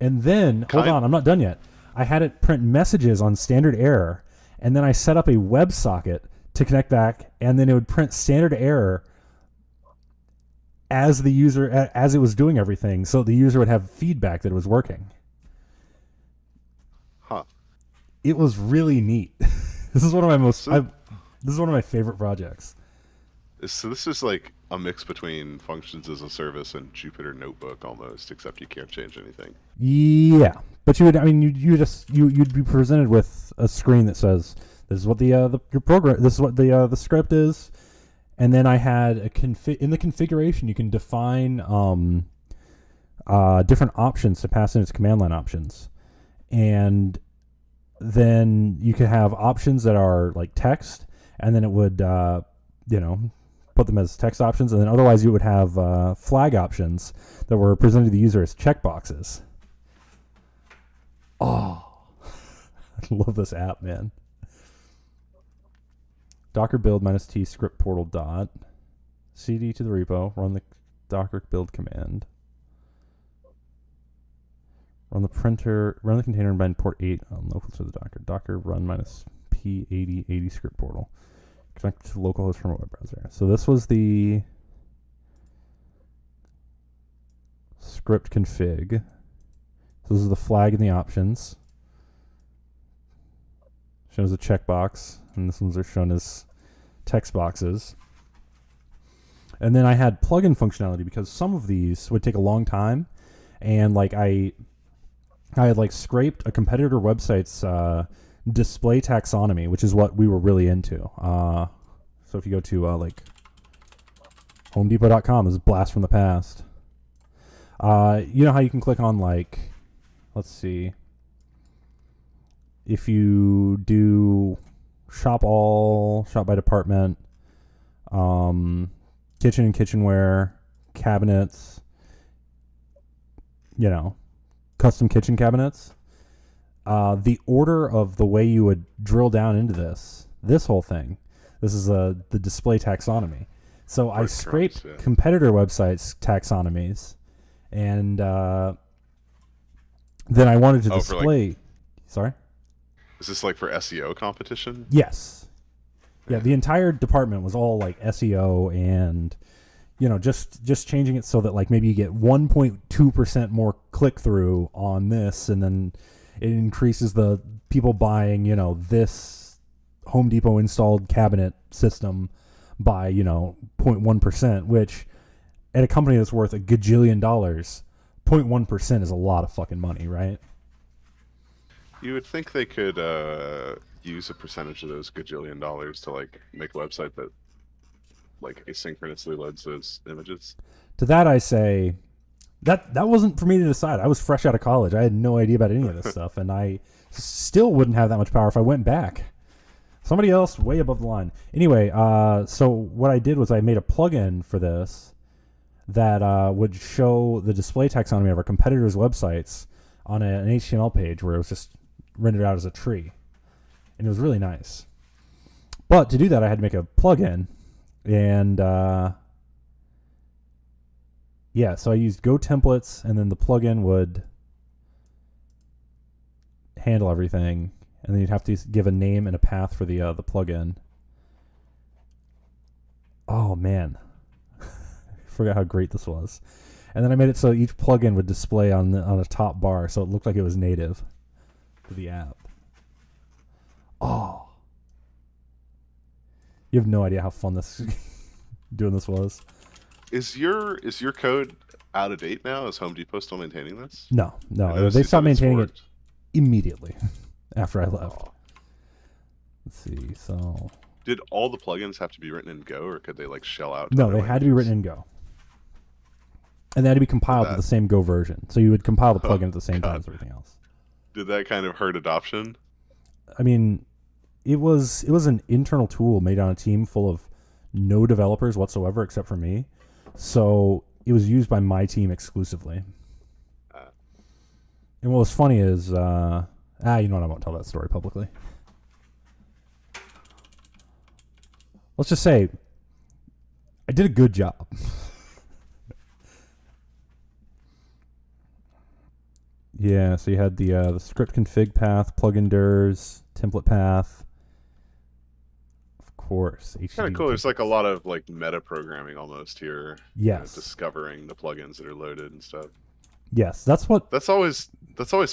And then, hold on, I'm not done yet. I had it print messages on standard error, and then I set up a WebSocket to connect back, and then it would print standard error as the user, as it was doing everything, so the user would have feedback that it was working. Huh. It was really neat. This is one of my most... this is one of my favorite projects. So this is like a mix between functions as a service and Jupyter Notebook almost, except you can't change anything. Yeah, but you would, I mean, you'd be presented with a screen that says, this is what your program, this is what the script is, and then I had in the configuration you can define different options to pass in as command line options, and then you could have options that are like text, and then it would put them as text options, and then otherwise you would have flag options that were presented to the user as checkboxes. Oh, I love this app, man. Docker build -t script portal dot cd to the repo, run the docker build command, run the printer, run the container and bind port 8 on localhost to the docker run -p8080 script portal. Connect to localhost from a web browser. So this was the script config. So this is the flag and the options. Shows a checkbox, and this ones are shown as text boxes. And then I had plugin functionality because some of these would take a long time, and like I I had like scraped a competitor website's display taxonomy, which is what we were really into. So if you go to like HomeDepot.com, this is a blast from the past. You know how you can click on like, let's see, if you do shop all, shop by department, kitchen and kitchenware, cabinets, you know, custom kitchen cabinets. The order of the way you would drill down into this whole thing, this is the display taxonomy. So I scraped competitor websites taxonomies, and then I wanted to display. Sorry? Is this like for SEO competition? Yes. Yeah, the entire department was all like SEO and, you know, just changing it so that like maybe you get 1.2% more click through on this, and then it increases the people buying, you know, this Home Depot installed cabinet system by, you know, 0.1%, which at a company that's worth $1 gajillion, 0.1% is a lot of fucking money, right? You would think they could use a percentage of those gajillion dollars to like make a website that like asynchronously loads those images. To that I say, that wasn't for me to decide. I was fresh out of college. I had no idea about any of this stuff, and I still wouldn't have that much power if I went back. Somebody else way above the line. Anyway, so what I did was I made a plugin for this that would show the display taxonomy of our competitors' websites on an HTML page where it was just rendered out as a tree. And it was really nice. But to do that, I had to make a plugin. And yeah, so I used Go templates, and then the plugin would handle everything. And then you'd have to give a name and a path for the plugin. Oh, man. I forgot how great this was. And then I made it so each plugin would display on a top bar, so it looked like it was native to the app. Oh. You have no idea how fun doing this was. Is your code out of date now? Is Home Depot still maintaining this? No. They stopped maintaining it immediately after I left. Oh. Let's see. So did all the plugins have to be written in Go, or could they like shell out? No, they had to be written in Go. And they had to be compiled with the same Go version. So you would compile the plugin at the same time as everything else. Did that kind of hurt adoption? I mean, it was an internal tool made on a team full of no developers whatsoever except for me. So it was used by my team exclusively. And what was funny is, you know what, I won't tell that story publicly. Let's just say I did a good job. Yeah, so you had the script config path, plugin DIRs, template path. Of course. Kind of cool. There's like a lot of like meta programming almost here. Yes. You know, discovering the plugins that are loaded and stuff. Yes, that's always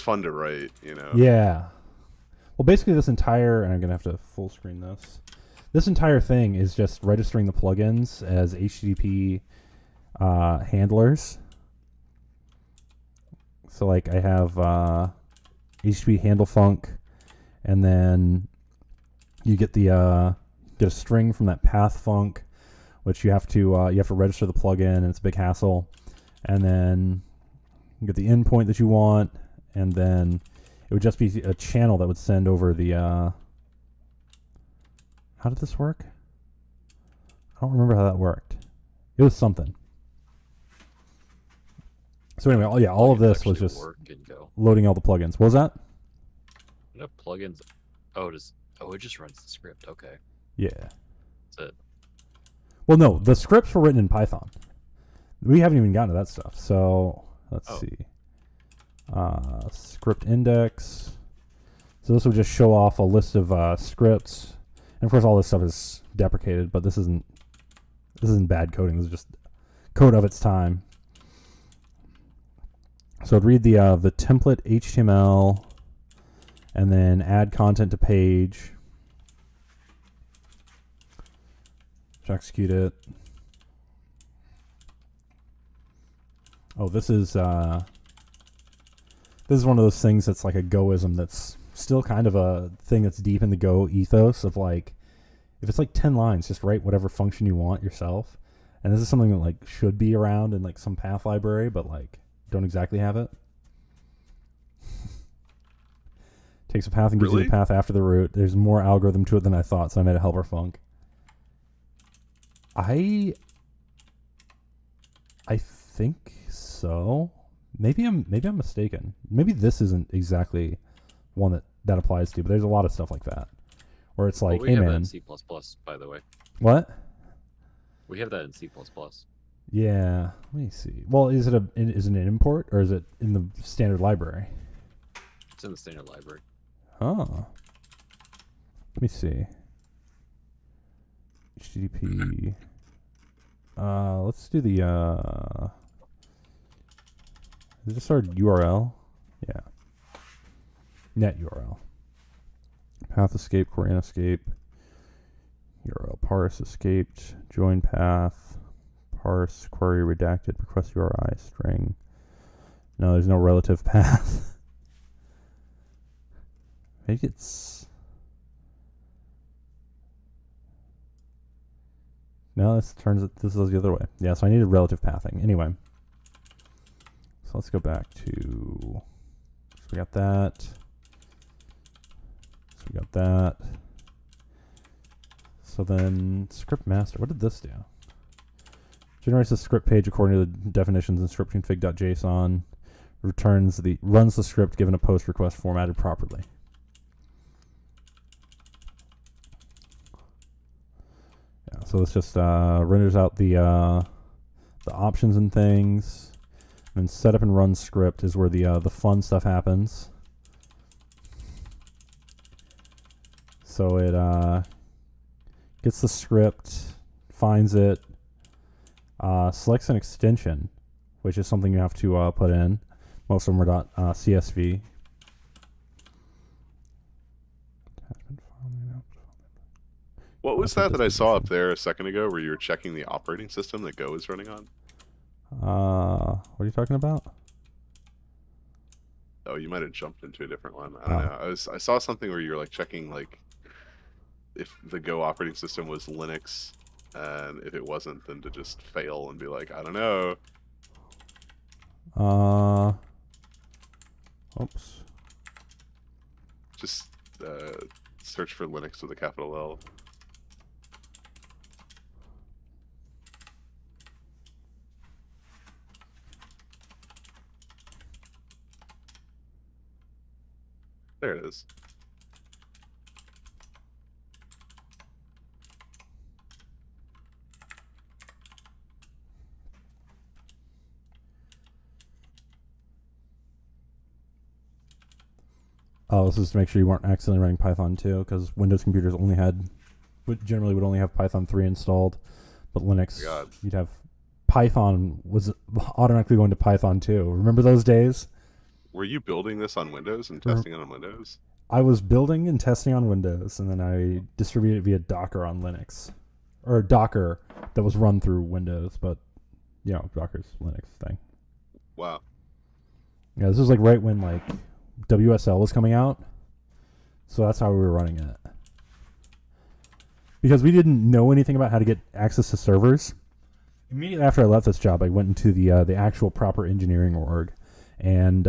fun to write, you know. Yeah. Well, basically this entire, and I'm going to have to full screen this. This entire thing is just registering the plugins as HTTP handlers. So like I have HTTP handle func, and then you get a string from that path func, which you have to register the plugin, and it's a big hassle. And then you get the endpoint that you want, and then it would just be a channel that would send over the. How did this work? I don't remember how that worked. It was something. So anyway, all of this was just loading all the plugins. What was that? What plugins? Oh, it just runs the script. Okay. Yeah. That's it. Well, no, the scripts were written in Python. We haven't even gotten to that stuff. So let's see. Script index. So this will just show off a list of scripts, and of course all this stuff is deprecated. But this isn't bad coding. This is just code of its time. So I'd read the template HTML, and then add content to page. Execute it. Oh, this is This is one of those things that's like a Goism that's still kind of a thing that's deep in the Go ethos of like, if it's like 10 lines, just write whatever function you want yourself. And this is something that like should be around in like some path library, but like don't exactly have it. Takes a path and gives you the path after the root. There's more algorithm to it than I thought, so I made a helper func. I think so. Maybe I'm mistaken. Maybe this isn't exactly one that applies to, but there's a lot of stuff like that where it's like, we hey have man, that in C++, by the way. What? We have that in C++. Yeah, let me see. Well, is it an import or is it in the standard library? It's in the standard library. Oh. Let me see. HTTP. Let's do the is this our URL? Yeah. Net URL. Path escape, query escape. URL parse escaped. Join path. Parse query redacted. Request URI string. No, there's no relative path. Maybe it's... No, this is the other way. Yeah, so I needed relative pathing. Anyway. So let's go back to... So we got that. So we got that. So then script master. What did this do? Generates a script page according to the definitions in scriptconfig.json. Runs the script given a post request formatted properly. Yeah, so this just renders out the options and things. And then setup and run script is where the fun stuff happens. So it gets the script, finds it, selects an extension, which is something you have to put in. Most of them are .csv. What was that I saw up there a second ago where you were checking the operating system that Go is running on? What are you talking about? Oh, you might have jumped into a different one. I don't know. I saw something where you were like checking like if the Go operating system was Linux, and if it wasn't, then to just fail and be like, I don't know. Oops. Just search for Linux with a capital L. There it is. Oh, this is to make sure you weren't accidentally running Python 2, because Windows computers generally would only have Python 3 installed, but Linux, you'd have Python was automatically going to Python 2. Remember those days? Were you building this on Windows and testing it on Windows? I was building and testing on Windows, and then I distributed it via Docker on Linux. Or Docker that was run through Windows, but, you know, Docker's Linux thing. Wow. Yeah, this was like right when, like, WSL was coming out. So that's how we were running it. Because we didn't know anything about how to get access to servers. Immediately after I left this job, I went into the actual proper engineering org. And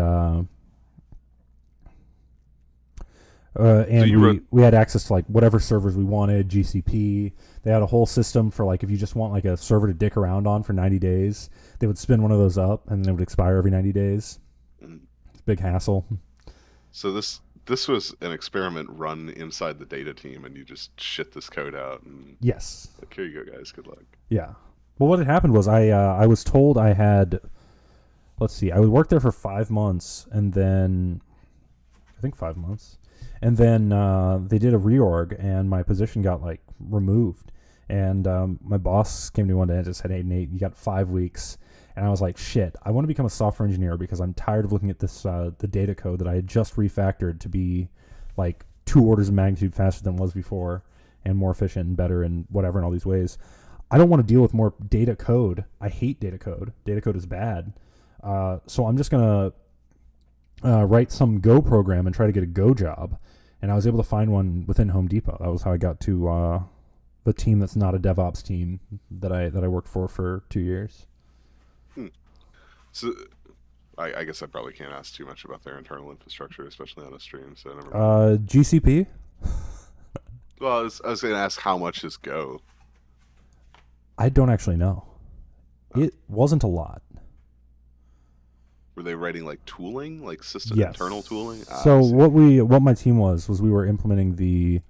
we had access to like whatever servers we wanted, GCP. They had a whole system for like if you just want like a server to dick around on for 90 days, they would spin one of those up and then it would expire every 90 days. It's a big hassle. So this was an experiment run inside the data team, and you just shit this code out. And yes. Like, here you go, guys. Good luck. Yeah. Well, what had happened was I was told I had. Let's see. I would work there for 5 months, and then I think 5 months, and then they did a reorg, and my position got like removed. And my boss came to me one day and just said, "Hey, Nate, you got 5 weeks." And I was like, "Shit! I want to become a software engineer because I'm tired of looking at this the data code that I had just refactored to be like 2 orders of magnitude faster than it was before, and more efficient and better and whatever in all these ways. I don't want to deal with more data code. I hate data code. Data code is bad." So I'm just going to write some Go program and try to get a Go job, and I was able to find one within Home Depot. That was how I got to the team that's not a DevOps team that I worked for 2 years. So I guess I probably can't ask too much about their internal infrastructure, especially on a stream. So never mind. GCP. Well, I was going to ask how much is Go. I don't actually know. It wasn't a lot. Were they writing like tooling, like system Yes. internal tooling? So what my team was we were implementing we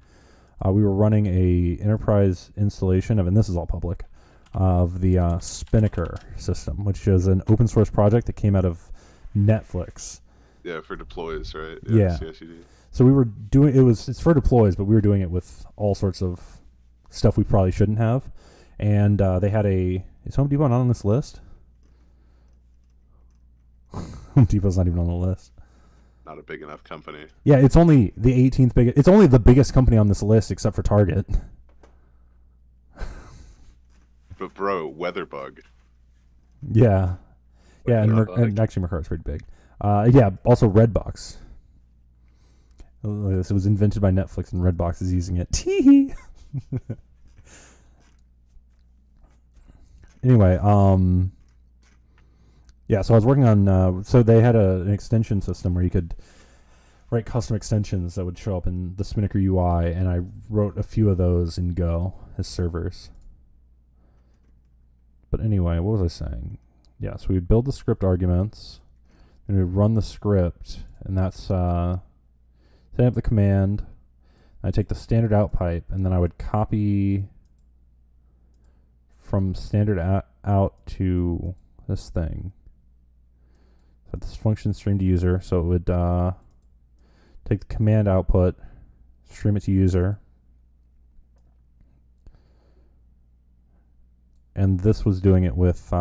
were running a enterprise installation of, and this is all public, of the Spinnaker system, which is an open source project that came out of Netflix. Yeah, for deploys, right? Yeah. CI/CD. So we were doing it's for deploys, but we were doing it with all sorts of stuff we probably shouldn't have. And they had is Home Depot not on this list? Home Depot's not even on the list. Not a big enough company. Yeah, it's only the 18th biggest. It's only the biggest company on this list except for Target. But bro, Weatherbug. Yeah. Yeah, and actually Mercari's pretty big. Yeah, also Redbox. It was invented by Netflix and Redbox is using it. Tee. Anyway, yeah, so I was working on so they had an extension system where you could write custom extensions that would show up in the Spinnaker UI, and I wrote a few of those in Go as servers. But anyway, what was I saying? Yeah, so we would build the script arguments, and we would run the script, and that's setting up the command. I take the standard out pipe, and then I would copy from standard out to this thing. So this function stream to user, so it would take the command output, stream it to user. And this was doing it with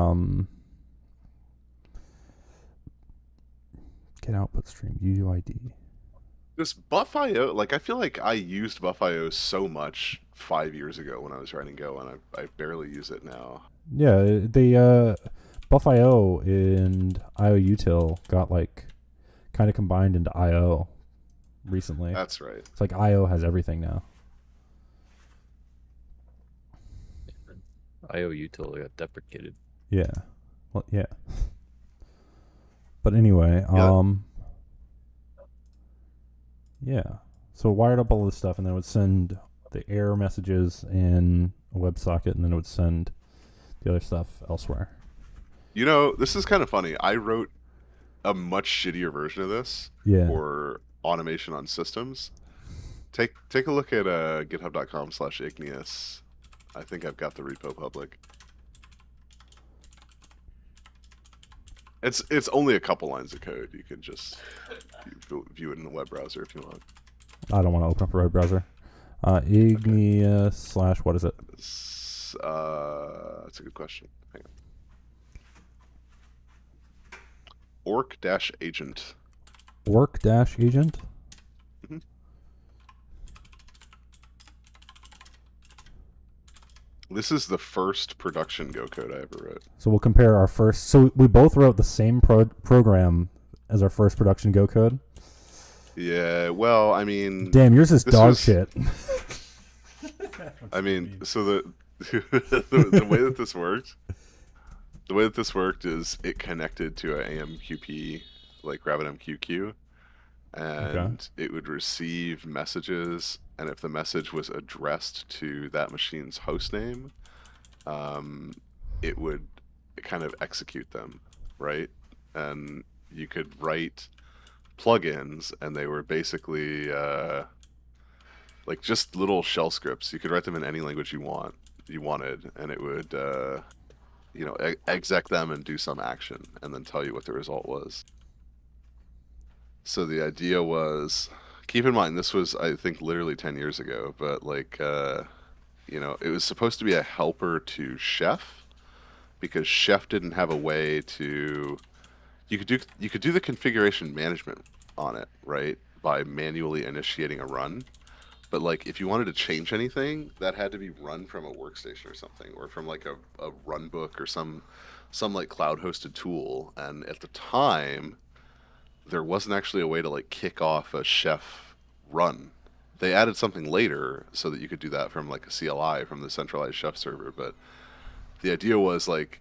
get output stream UUID. This Buff.io, like I feel like I used Buff.io so much 5 years ago when I was writing Go, and I barely use it now. Yeah, the Buff.io and IOUtil got like kind of combined into IO recently. That's right. It's like IO has everything now. IOUtil got deprecated. Yeah. Well, yeah. But anyway, yeah. So wired up all this stuff, and then it would send the error messages in a WebSocket, and then it would send the other stuff elsewhere. You know, this is kind of funny. I wrote a much shittier version of this for automation on systems. Take a look at github.com/igneous. I think I've got the repo public. It's only a couple lines of code. You can just view it in the web browser if you want. I don't want to open up a web browser. Igneous / what is it? That's a good question. Hang on. Orc-agent. Orc-agent? Mm-hmm. This is the first production Go code I ever wrote. So we'll compare our first. So we both wrote the same program as our first production Go code. Yeah, well, I mean... Damn, yours is dog shit. I mean, so the way that this worked... The way that this worked is it connected to an AMQP, like RabbitMQ, and it would receive messages, and if the message was addressed to that machine's host name, it would kind of execute them, right? And you could write plugins, and they were basically like just little shell scripts. You could write them in any language you wanted, and it would exec them and do some action, and then tell you what the result was. So the idea was, keep in mind, this was, I think, literally 10 years ago, but like, it was supposed to be a helper to Chef, because Chef didn't have a way to, you could do the configuration management on it, right, by manually initiating a run. But like, if you wanted to change anything, that had to be run from a workstation or something, or from like a runbook or some like cloud-hosted tool. And at the time, there wasn't actually a way to like kick off a chef run. They added something later so that you could do that from like a CLI from the centralized chef server, but the idea was like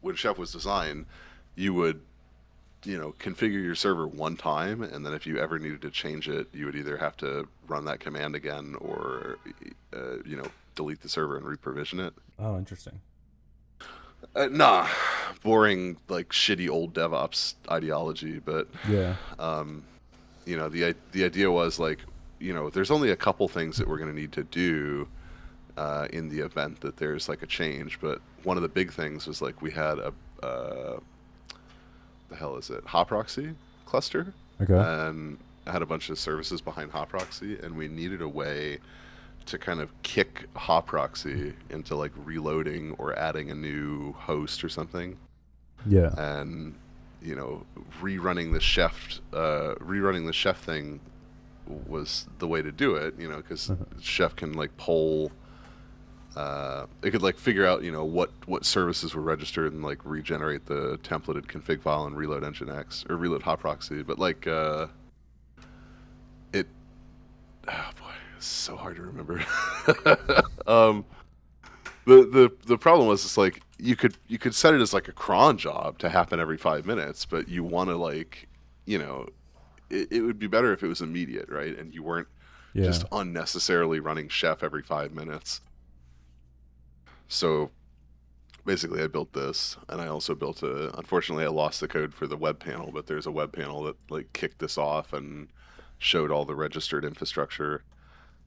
when chef was designed, you would configure your server one time, and then if you ever needed to change it, you would either have to run that command again or delete the server and reprovision it. Oh, interesting. Nah, boring like shitty old DevOps ideology, but Yeah. the idea was like, there's only a couple things that we're going to need to do in the event that there's like a change, but one of the big things was like we had a the hell is it, hot proxy cluster, Okay. and I had a bunch of services behind hot proxy, and we needed a way to kind of kick hot proxy into like reloading or adding a new host or something. Yeah. And rerunning the chef thing was the way to do it, because chef can like poll, it could like figure out what services were registered and like regenerate the templated config file and reload nginx or reload hot proxy, but like it oh boy, it's so hard to remember. The problem was it's like you could set it as like a cron job to happen every 5 minutes, but you want to like it would be better if it was immediate, right? And you weren't just unnecessarily running chef every 5 minutes. So basically I built this, and I also built unfortunately I lost the code for the web panel, but there's a web panel that like kicked this off and showed all the registered infrastructure.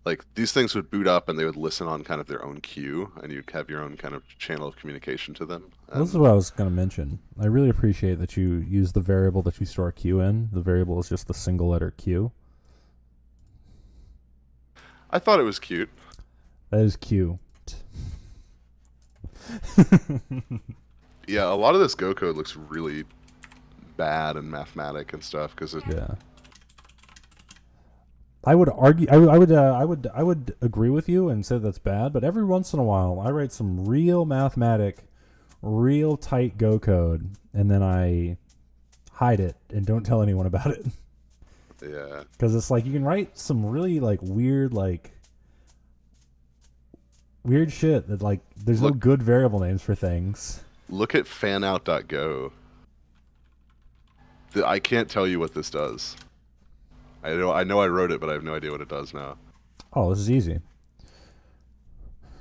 Like these things would boot up and they would listen on kind of their own queue, and you'd have your own kind of channel of communication to them. This is what I was going to mention. I really appreciate that you use the variable that you store Q in. The variable is just the single letter Q. I thought it was cute. That is Q. Yeah, a lot of this Go code looks really bad and mathematic and stuff because yeah. I would argue. I would agree with you and say that's bad. But every once in a while, I write some real mathematic, real tight Go code, and then I hide it and don't tell anyone about it. Yeah. Because it's like you can write some really like weird shit that like there's no good variable names for things. Look at fanout.go. I can't tell you what this does. I know I wrote it, but I have no idea what it does now. Oh, this is easy.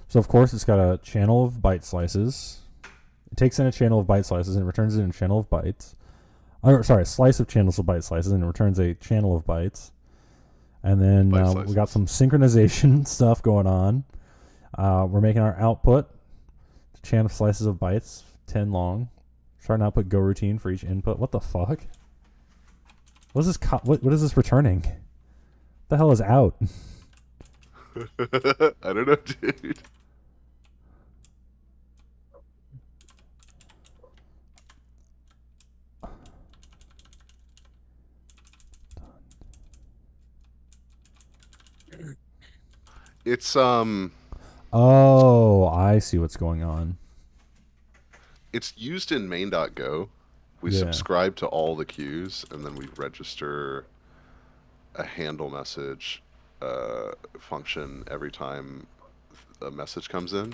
So of course it's got a channel of byte slices. It takes in a channel of byte slices and returns it in a channel of bytes. A slice of channels of byte slices and it returns a channel of bytes. And then we got some synchronization stuff going on. We're making our output channel slices of bytes, 10 long. Start and output go routine for each input. What the fuck? What is this? What is this returning? What the hell is out? I don't know, dude. It's Oh, I see what's going on. It's used in main.go. We subscribe to all the queues, and then we register a handle message function every time a message comes in.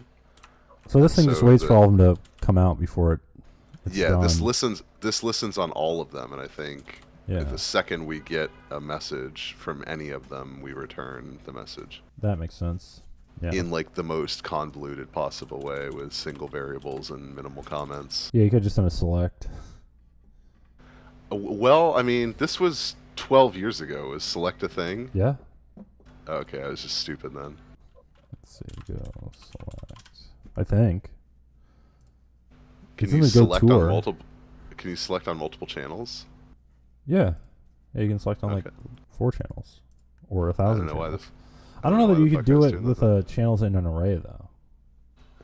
So this thing just waits for all of them to come out before it's done. This listens on all of them, and I think the second we get a message from any of them, we return the message. That makes sense. Yeah. In like the most convoluted possible way with single variables and minimal comments. Yeah, you could just done a select. Well, I mean, this was 12 years ago. Was select a thing? Yeah. Okay, I was just stupid then. Let's see, go select. I think. Can you select on multiple? Can you select on multiple channels? Yeah. Yeah, you can select on like 4 channels or 1,000. I don't know why this. I don't know that you could do it with channels in an array though.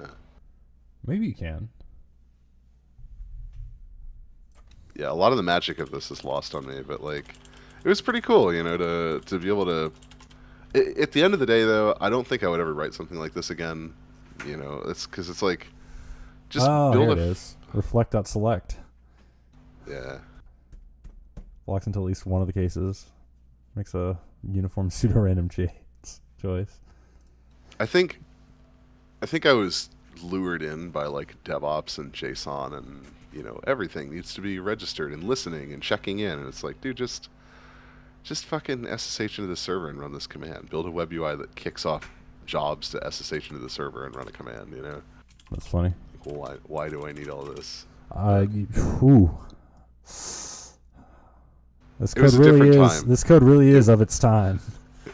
Yeah. Maybe you can. Yeah, a lot of the magic of this is lost on me, but like, it was pretty cool, to be able to. At the end of the day, though, I don't think I would ever write something like this again. It's because it's like, just build here it is. Reflect.select. Yeah. Blocks into at least one of the cases. Makes a uniform pseudo-random choice. I think I was lured in by like DevOps and JSON and everything needs to be registered and listening and checking in, and it's like, dude, just fucking SSH into the server and run this command. Build a web UI that kicks off jobs to SSH into the server and run a command. That's funny. Why do I need all this? This It was code a really different is. time. This code really is of its time.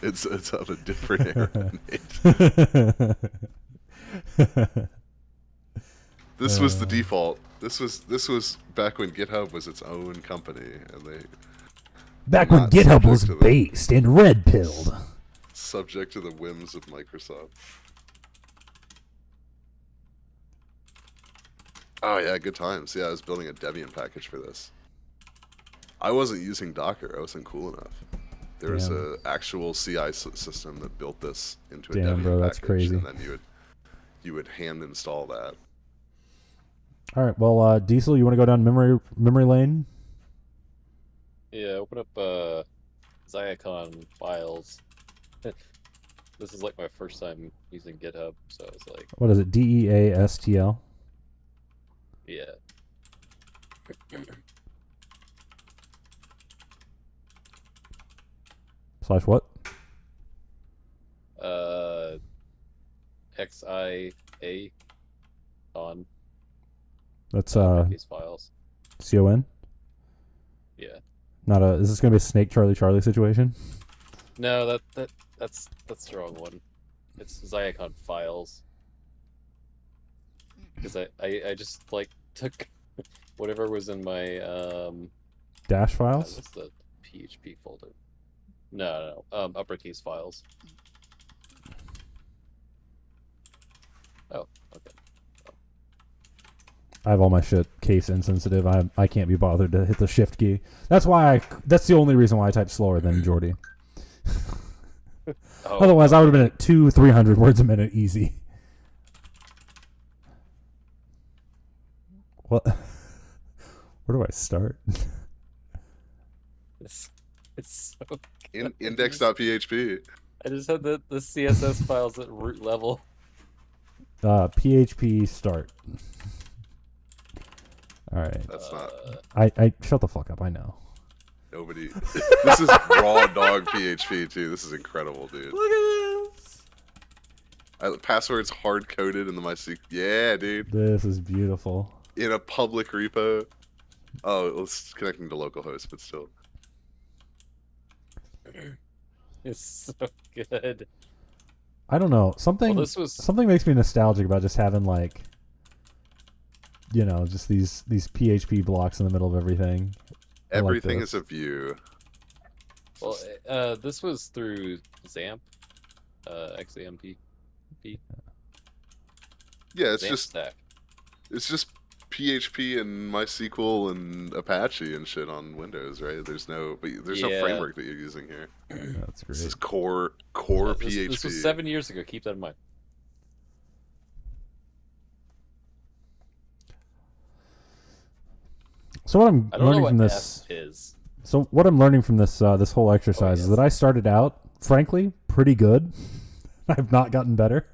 It's of a different era. This was the default. This was back when GitHub was its own company, and they back when not GitHub was subject to the- based and red-pilled. subject to the whims of Microsoft. Oh yeah, good times. Yeah, I was building a Debian package for this. I wasn't using Docker. I wasn't cool enough. There was Damn. a actual CI system that built this into a Damn, Debian bro, that's package, crazy. and then you would hand install that. All right, well, Diesel, you want to go down memory lane? Yeah, open up Zyacon files. This is like my first time using GitHub, so it's like, What is it? DEASTL. yeah. / what? XIA on That's these files. CON. Yeah. Not a. Is this gonna be a Snake Charlie situation? No, that's the wrong one. It's Zyacon files. Because I just like took whatever was in my Dash files. what's the PHP folder? No, uppercase files. Oh, okay. I have all my shit case insensitive. I can't be bothered to hit the shift key. That's why that's the only reason why I type slower than Geordi. Oh, Otherwise, I would have been at 200-300 words a minute easy. What? Where do I start? it's so Index.php. I just had the CSS files at root level. PHP start. All right. That's not I shut the fuck up. I know. nobody. This is raw dog PHP too. This is incredible, dude. Look at this. Passwords hard coded in the MySQL. Yeah, dude. This is beautiful. In a public repo. Oh, it's connecting to localhost, but still. It's so good. I don't know. Something Well, this was something makes me nostalgic about just having like, just these PHP blocks in the middle of everything. I like Everything this. is a view. well, this was through XAMPP, XAMPP. Yeah, it's XAMPP just stack. PHP and MySQL and Apache and shit on Windows, right? There's no Yeah. framework that you're using here. That's great. This is core This PHP. was 7 years ago. Keep that in mind. So what I'm I don't know learning what from this. F is. So what I'm learning from this this whole exercise is yes. that I started out, frankly, pretty good. I've not gotten better,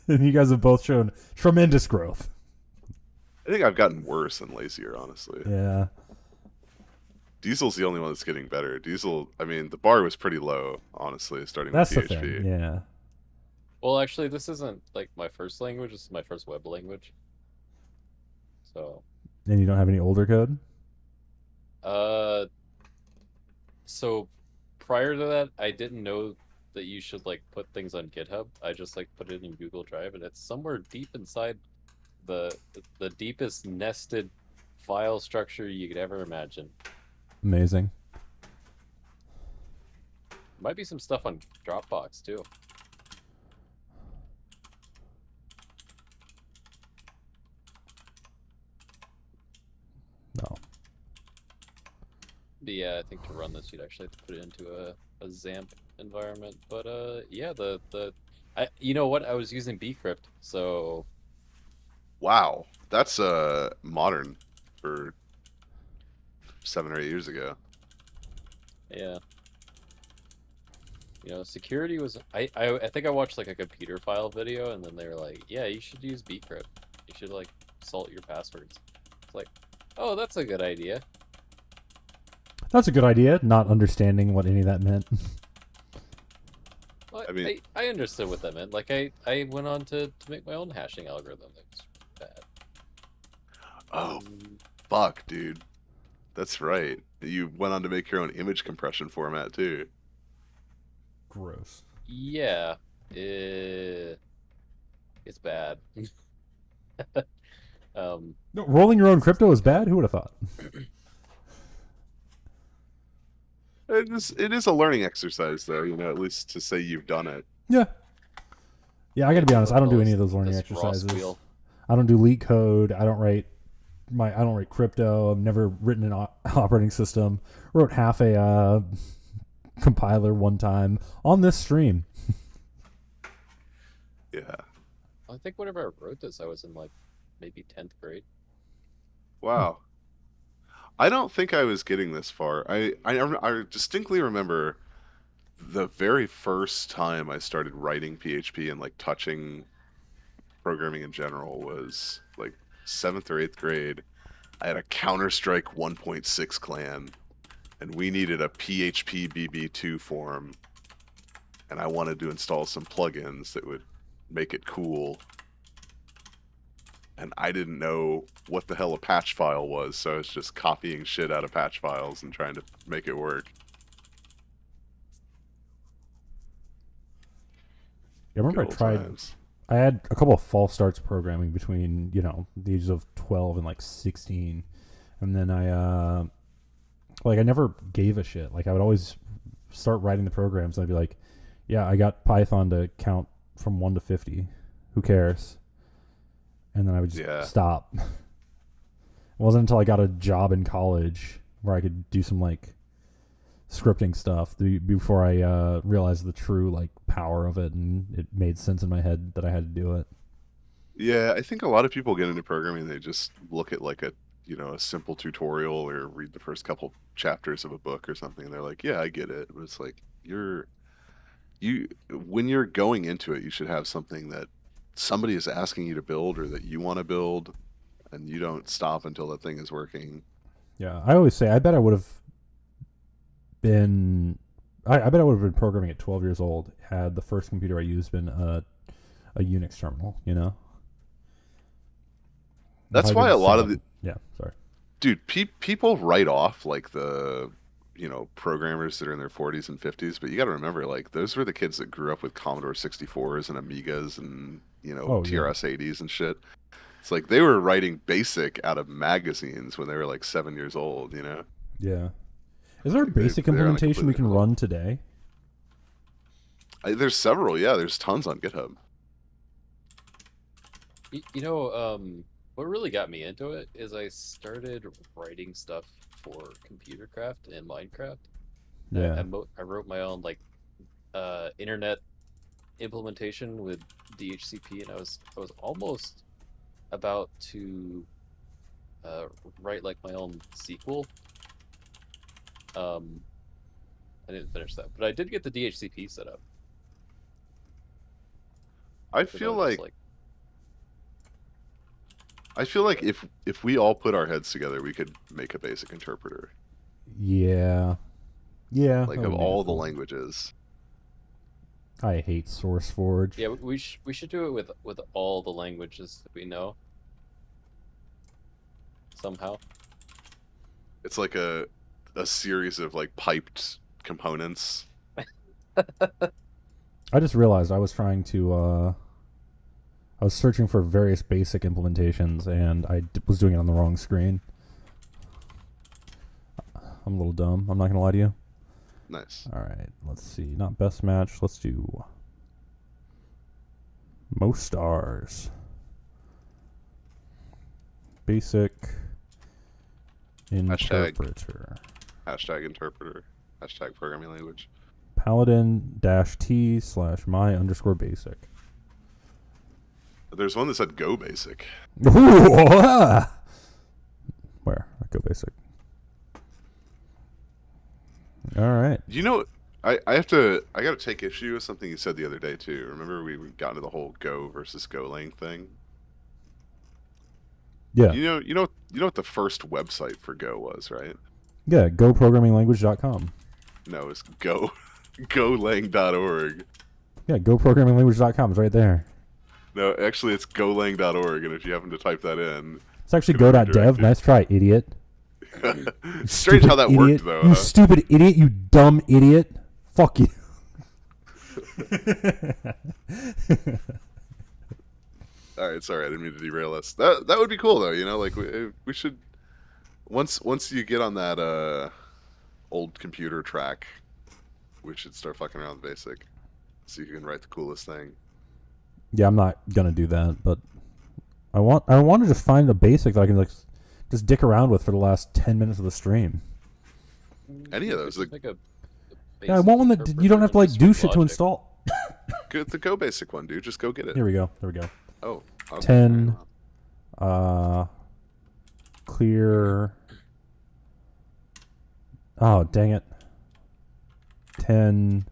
and you guys have both shown tremendous growth. I think I've gotten worse and lazier, honestly. Yeah. Diesel's the only one that's getting better. Diesel, I mean, the bar was pretty low, honestly, starting That's the with PHP. thing. Yeah. Well, actually, this isn't like my first language. This is my first web language. So, And you don't have any older code? so prior to that, I didn't know that you should like put things on GitHub. I just like put it in Google Drive, and it's somewhere deep inside the deepest nested file structure you could ever imagine. Amazing. Might be some stuff on Dropbox too. No. But yeah, I think to run this, you'd actually have to put it into a XAMPP environment. But yeah, you know what? I was using bcrypt, so Wow, that's modern for 7 or 8 years ago. Yeah. Security was. I think I watched like a computer file video, and then they were like, "Yeah, you should use bcrypt. You should like salt your passwords." It's like, oh, that's a good idea. That's a good idea. Not understanding what any of that meant. Well, I mean- I understood what that meant. Like I went on to make my own hashing algorithm. That was bad. Oh, fuck, dude. That's right. You went on to make your own image compression format too. Gross. Yeah. It's bad. No, rolling your own crypto is bad? Who would have thought? It is a learning exercise, though. At least to say you've done it. Yeah. Yeah, I got to be honest. I don't do any This- of those learning this raw exercises. squeal. I don't do leak code. I don't write crypto. I've never written an operating system. Wrote half a compiler one time on this stream. Yeah. I think whenever I wrote this, I was in like maybe 10th grade. Wow. I don't think I was getting this far. I distinctly remember the very first time I started writing PHP and like touching programming in general was like 7th or 8th grade. I had a Counter-Strike 1.6 clan, and we needed a PHP BB2 form, and I wanted to install some plugins that would make it cool. And I didn't know what the hell a patch file was, so I was just copying shit out of patch files and trying to make it work. I remember Good I tried. old times. I had a couple of false starts programming between the ages of 12 and like 16, and then I never gave a shit. Like I would always start writing the programs, and I'd be like, yeah, I got Python to count from 1 to 50. Who cares? And then I would just stop. It wasn't until I got a job in college where I could do some like scripting stuff before I realized the true like power of it, and it made sense in my head that I had to do it. Yeah, I think a lot of people get into programming, they just look at like a simple tutorial or read the first couple chapters of a book or something, and they're like, yeah, I get it. But it's like when you're going into it, you should have something that somebody is asking you to build or that you want to build, and you don't stop until that thing is working. Yeah, I always say I bet I would have been programming at 12 years old had the first computer I used been a Unix terminal, That's why a lot of Dude, people write off like the programmers that are in their 40s and 50s, but you got to remember, like, those were the kids that grew up with Commodore 64s and Amigas and TRS 80s and shit. It's like they were writing BASIC out of magazines when they were like 7 years old. Yeah. Is there a BASIC implementation we can run today? There's several. Yeah, there's tons on GitHub. What really got me into it is I started writing stuff for computer craft and Minecraft. Yeah. I wrote my own like internet implementation with DHCP, and I was almost about to write like my own sequel. I didn't finish that, but I did get the DHCP set up. I feel like if we all put our heads together, we could make a basic interpreter. Yeah. Yeah. Like of all the languages. I hate SourceForge. Yeah, we should do it with all the languages that we know. Somehow. It's like a series of like piped components. I just realized I was trying to I was searching for various basic implementations, and I was doing it on the wrong screen. I'm a little dumb. I'm not going to lie to you. Nice. All right. Let's see. Not best match. Let's do most stars. Basic interpreter. Hashtag interpreter. Hashtag programming language. Paladin-T/my_basic. There's one that said Go Basic. Where? Go Basic. All right. You know, I got to take issue with something you said the other day too. Remember we got into the whole Go versus Golang thing. Yeah. You know what the first website for Go was, right? Yeah. GoProgrammingLanguage.com. No, it's golang.org. Yeah. GoProgrammingLanguage.com is right there. No, actually, it's golang.org, and if you happen to type that in, It's actually gonna go.dev. redirect it. Nice try, idiot. Strange how that idiot. worked, though. You stupid idiot. You dumb idiot. Fuck you. All right, sorry, I didn't mean to derail us. That would be cool, though. You know, like we should once you get on that old computer track, we should start fucking around with BASIC. See if you can write the coolest thing. Yeah, I'm not gonna do that, but I want to just find a basic that I can like just dick around with for the last 10 minutes of the stream. Any of those, Like a Yeah, I want one that you don't have to like do shit to install. the Go basic one, dude. Just go get it. Here we go. There we go. Oh, okay. 10 clear. Oh, dang it. 10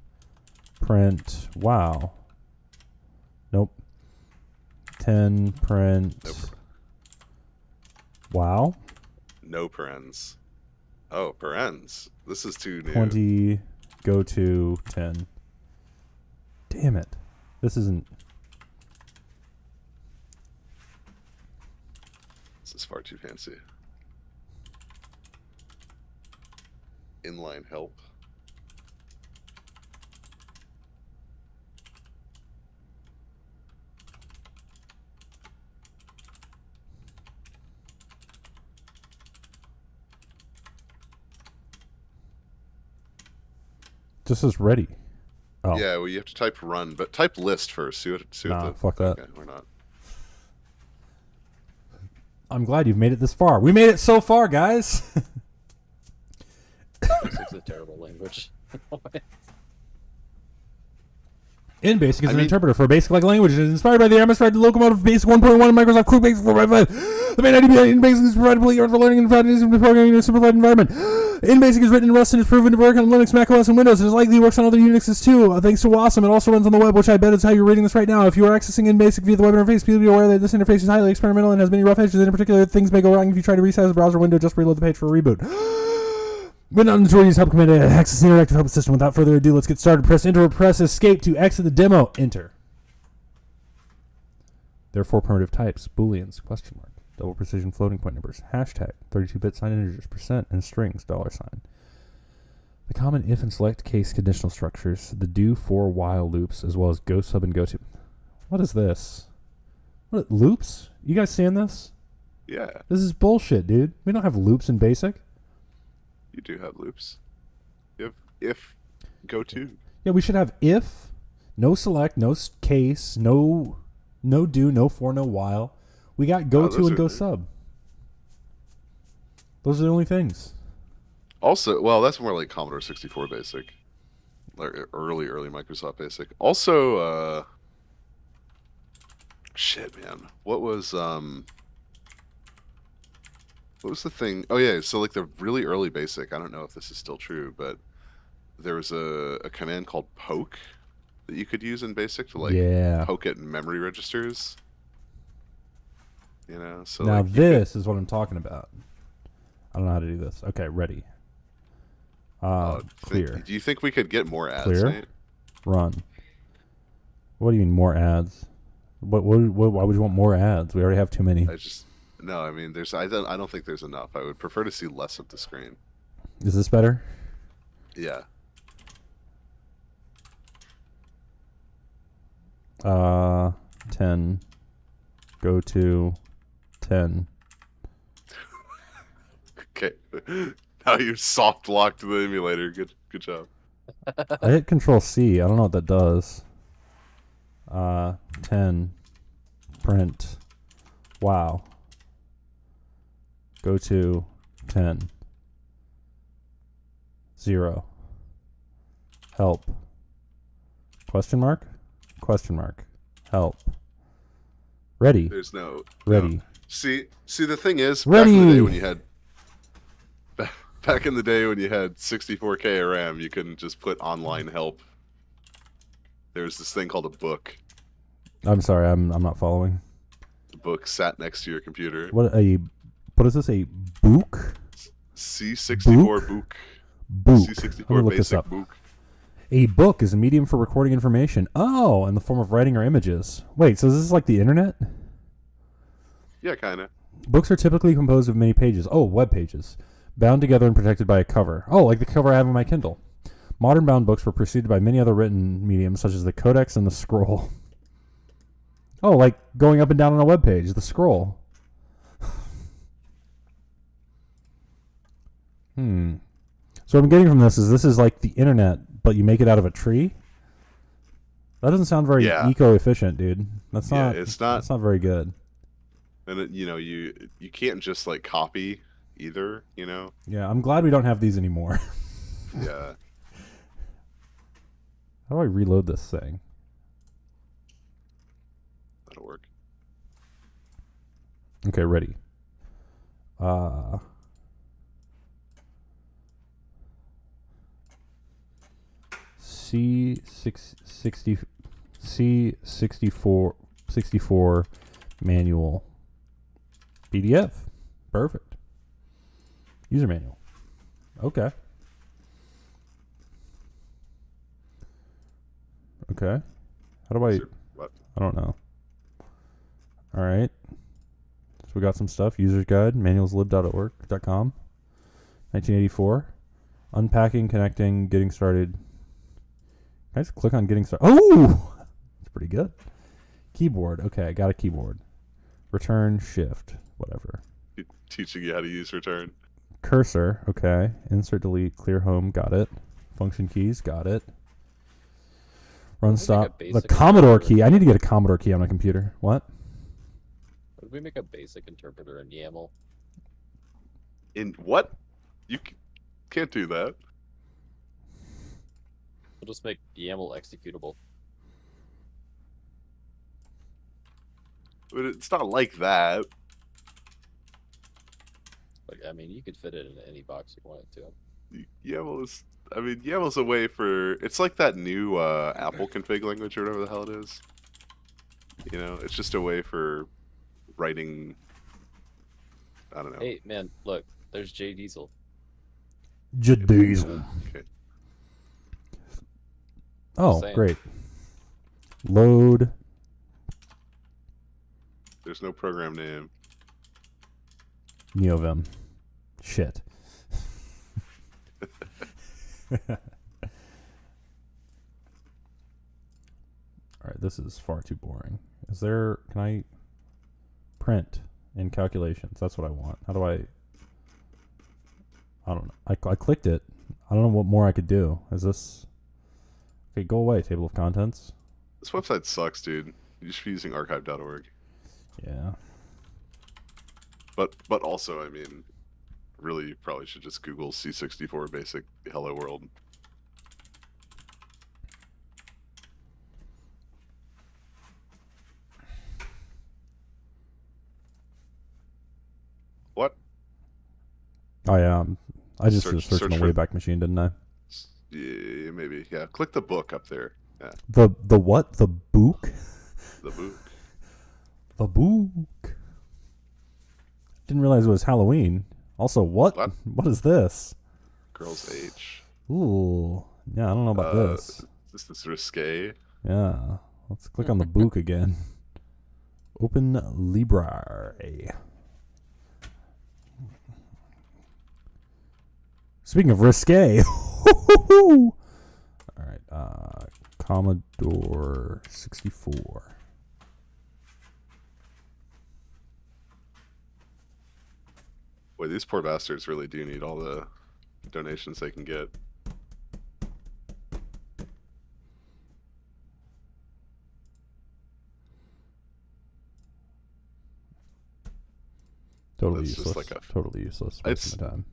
print. Wow. Nope. 10 print. Nope. Wow. No parens. Oh, parens. This is too new. 20 go to 10. Damn it. This isn't. This is far too fancy. Inline help. This is ready. Oh. Yeah, well, you have to type run, but type list first. See what Nah, the, fuck that. Okay, we're not. I'm glad you've made it this far. We made it so far, guys. Basic's a terrible language. In BASIC is an interpreter for basic-like languages. It is inspired by the Amstrad Locomotive Basic 1.1 and Microsoft Quick Basic 4.5. The main idea in BASIC is provided for learning and programming in a simplified environment. In BASIC is written in Rust and is proven to work on Linux, Mac OS, and Windows. It is likely works on other Unixes too. Thanks to Wasm, it also runs on the web, which I bet is how you're reading this right now. If you are accessing in BASIC via the web interface, please be aware that this interface is highly experimental and has many rough edges. In particular, things may go wrong if you try to resize the browser window. Just reload the page for a reboot. When on the geordi's help command to access the interactive help system. Without further ado, let's get started. Press enter or press escape to exit the demo. Enter. There are 4 primitive types: booleans, question mark, double precision floating point numbers, hashtag, 32-bit signed integers, %, and strings, $sign. The common if and select case conditional structures, the do, for, while loops, as well as go, sub, and go to. What is this? What, loops? You guys seeing this? Yeah, This is bullshit, dude. We don't have loops in BASIC. you do have loops. If go to. Yeah, we should have if, no select, no case, no do, no for, no while. We got go to and go sub. Those are the only things. Also, well, that's more like Commodore 64 Basic, like early Microsoft Basic. Also, shit, man, what was the thing? Oh yeah, so like the really early Basic. I don't know if this is still true, but there was a command called poke that you could use in BASIC to like poke at memory registers. You know, so now like this is what I'm talking about. I don't know how to do this. Okay, ready. Clear. Do you think we could get more ads? Clear. Nate? Run. What do you mean more ads? What? Why would you want more ads? We already have too many. No. I mean, I don't think there's enough. I would prefer to see less of the screen. Is this better? Yeah. 10. Go to 10. Okay. Now you soft locked the emulator. Good job. I hit Control C. I don't know what that does. 10. Print. Wow. Go to 10. 0. Help. Question mark? Question mark. Help. Ready. There's no Ready. No. See the thing is, Ready. back in the day when you had Back in the day when you had 64K of RAM, you couldn't just put online help. There's this thing called a book. I'm sorry, I'm not following. The book sat next to your computer. What is this? A book? C64 book. Book. C64 Let me look this basic up. book. A book is a medium for recording information. Oh, in the form of writing or images. Wait, so is this like the internet? Yeah, kind of. Books are typically composed of many pages. Oh, web pages. Bound together and protected by a cover. Oh, like the cover I have on my Kindle. Modern bound books were preceded by many other written mediums, such as the codex and the scroll. Oh, like going up and down on a web page, the scroll. So what I'm getting from this is like the internet, but you make it out of a tree? That doesn't sound very eco-efficient, dude. It's not very good. And you can't just like copy either, Yeah, I'm glad we don't have these anymore. Yeah. How do I reload this thing? That'll work. Okay, ready. C64 manual PDF. Perfect. User manual. Okay. Okay. How do I... What? I don't know. All right. So we got some stuff. User's guide. Manualslib.org.com. 1984. Unpacking, connecting, getting started. Can I just click on getting started? Oh! That's pretty good. Keyboard. Okay, I got a keyboard. Return, shift, whatever. Teaching you how to use return. Cursor. Okay. Insert, delete, clear home. Got it. Function keys. Got it. Run, stop. The Commodore key. I need to get a Commodore key on my computer. What? Would we make a basic interpreter in YAML? In what? You can't do that. We'll just make YAML executable. But it's not like that. Like, I mean, you could fit it in any box you wanted to. YAML's a way for... It's like that new Apple config language or whatever the hell it is. It's just a way for writing... I don't know. Hey, man, look. There's J Diesel. Diesel. Okay. Oh, great. Load. There's no program name. NeoVim. Shit. All right, this is far too boring. Can I print in calculations? That's what I want. How do I don't know. I clicked it. I don't know what more I could do. Is this... Okay, go away, table of contents. This website sucks, dude. You should be using archive.org. Yeah. But also, I mean, really, you probably should just Google C64 basic hello world. What? Oh, yeah. I just Search searched on the for- Wayback Machine, didn't I? Yeah, maybe. Yeah, click the book up there. Yeah, The what? The book? the book. The book. Didn't realize it was Halloween. Also, what? What is this? Girls H. Ooh. Yeah, I don't know about this. Is this risque? Yeah. Let's click on the book again. Open Library. Speaking of risque. All right. Commodore 64. Boy, these poor bastards really do need all the donations they can get. Totally That's just useless. like a- Totally useless. Wasting my time.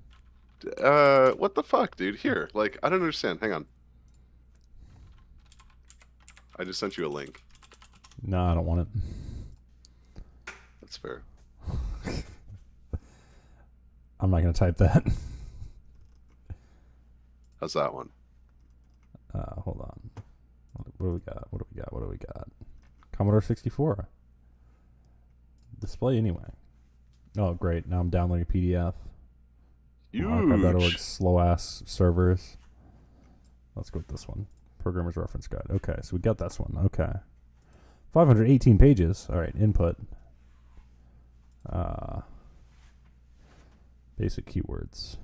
What the fuck, dude? Here, like, I don't understand. Hang on. I just sent you a link. No, I don't want it. That's fair. I'm not going to type that. How's that one? Hold on. What do we got? What do we got? Commodore 64. Display anyway. Oh, great. Now I'm downloading a PDF. Archive.org slow ass servers. Let's go with this one. Programmer's Reference Guide. Okay, so we got this one. Okay. 518 pages. All right, input. Basic keywords.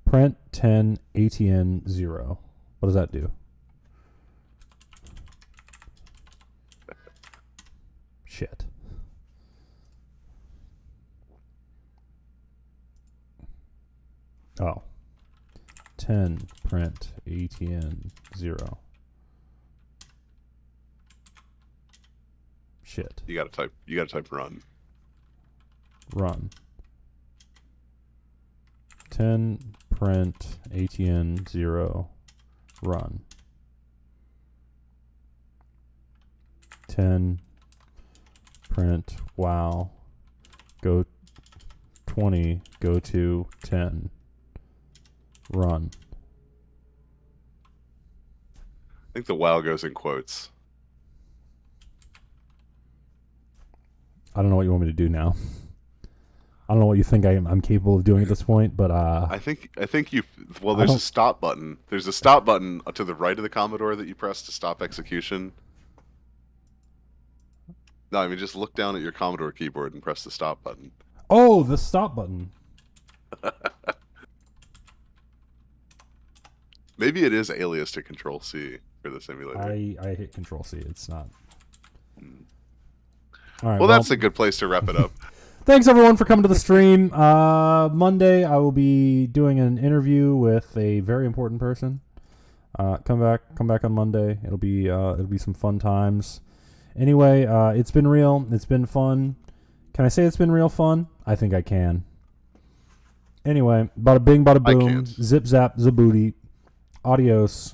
Print 10 ATN 0. What does that do? Shit. Oh. 10 print ATN 0. Shit. You gotta type run. Run. 10 print ATN 0. Run. 10 print wow. Go 20. Go to 10. Run. I think the wow goes in quotes. I don't know what you want me to do now. I don't know what you think I'm capable of doing at this point, but I think you. Well, there's a stop button. There's a stop button to the right of the Commodore that you press to stop execution. No, I mean just look down at your Commodore keyboard and press the stop button. Oh, the stop button. Maybe it is alias to Control C for the simulator. I hit Control C. It's not. All right. Well, that's a good place to wrap it up. Thanks everyone for coming to the stream. Monday I will be doing an interview with a very important person. Come back on Monday. It'll be some fun times. Anyway, it's been real. It's been fun. Can I say it's been real fun? I think I can. Anyway, bada bing, bada boom, zip zap, zabooty. Adios.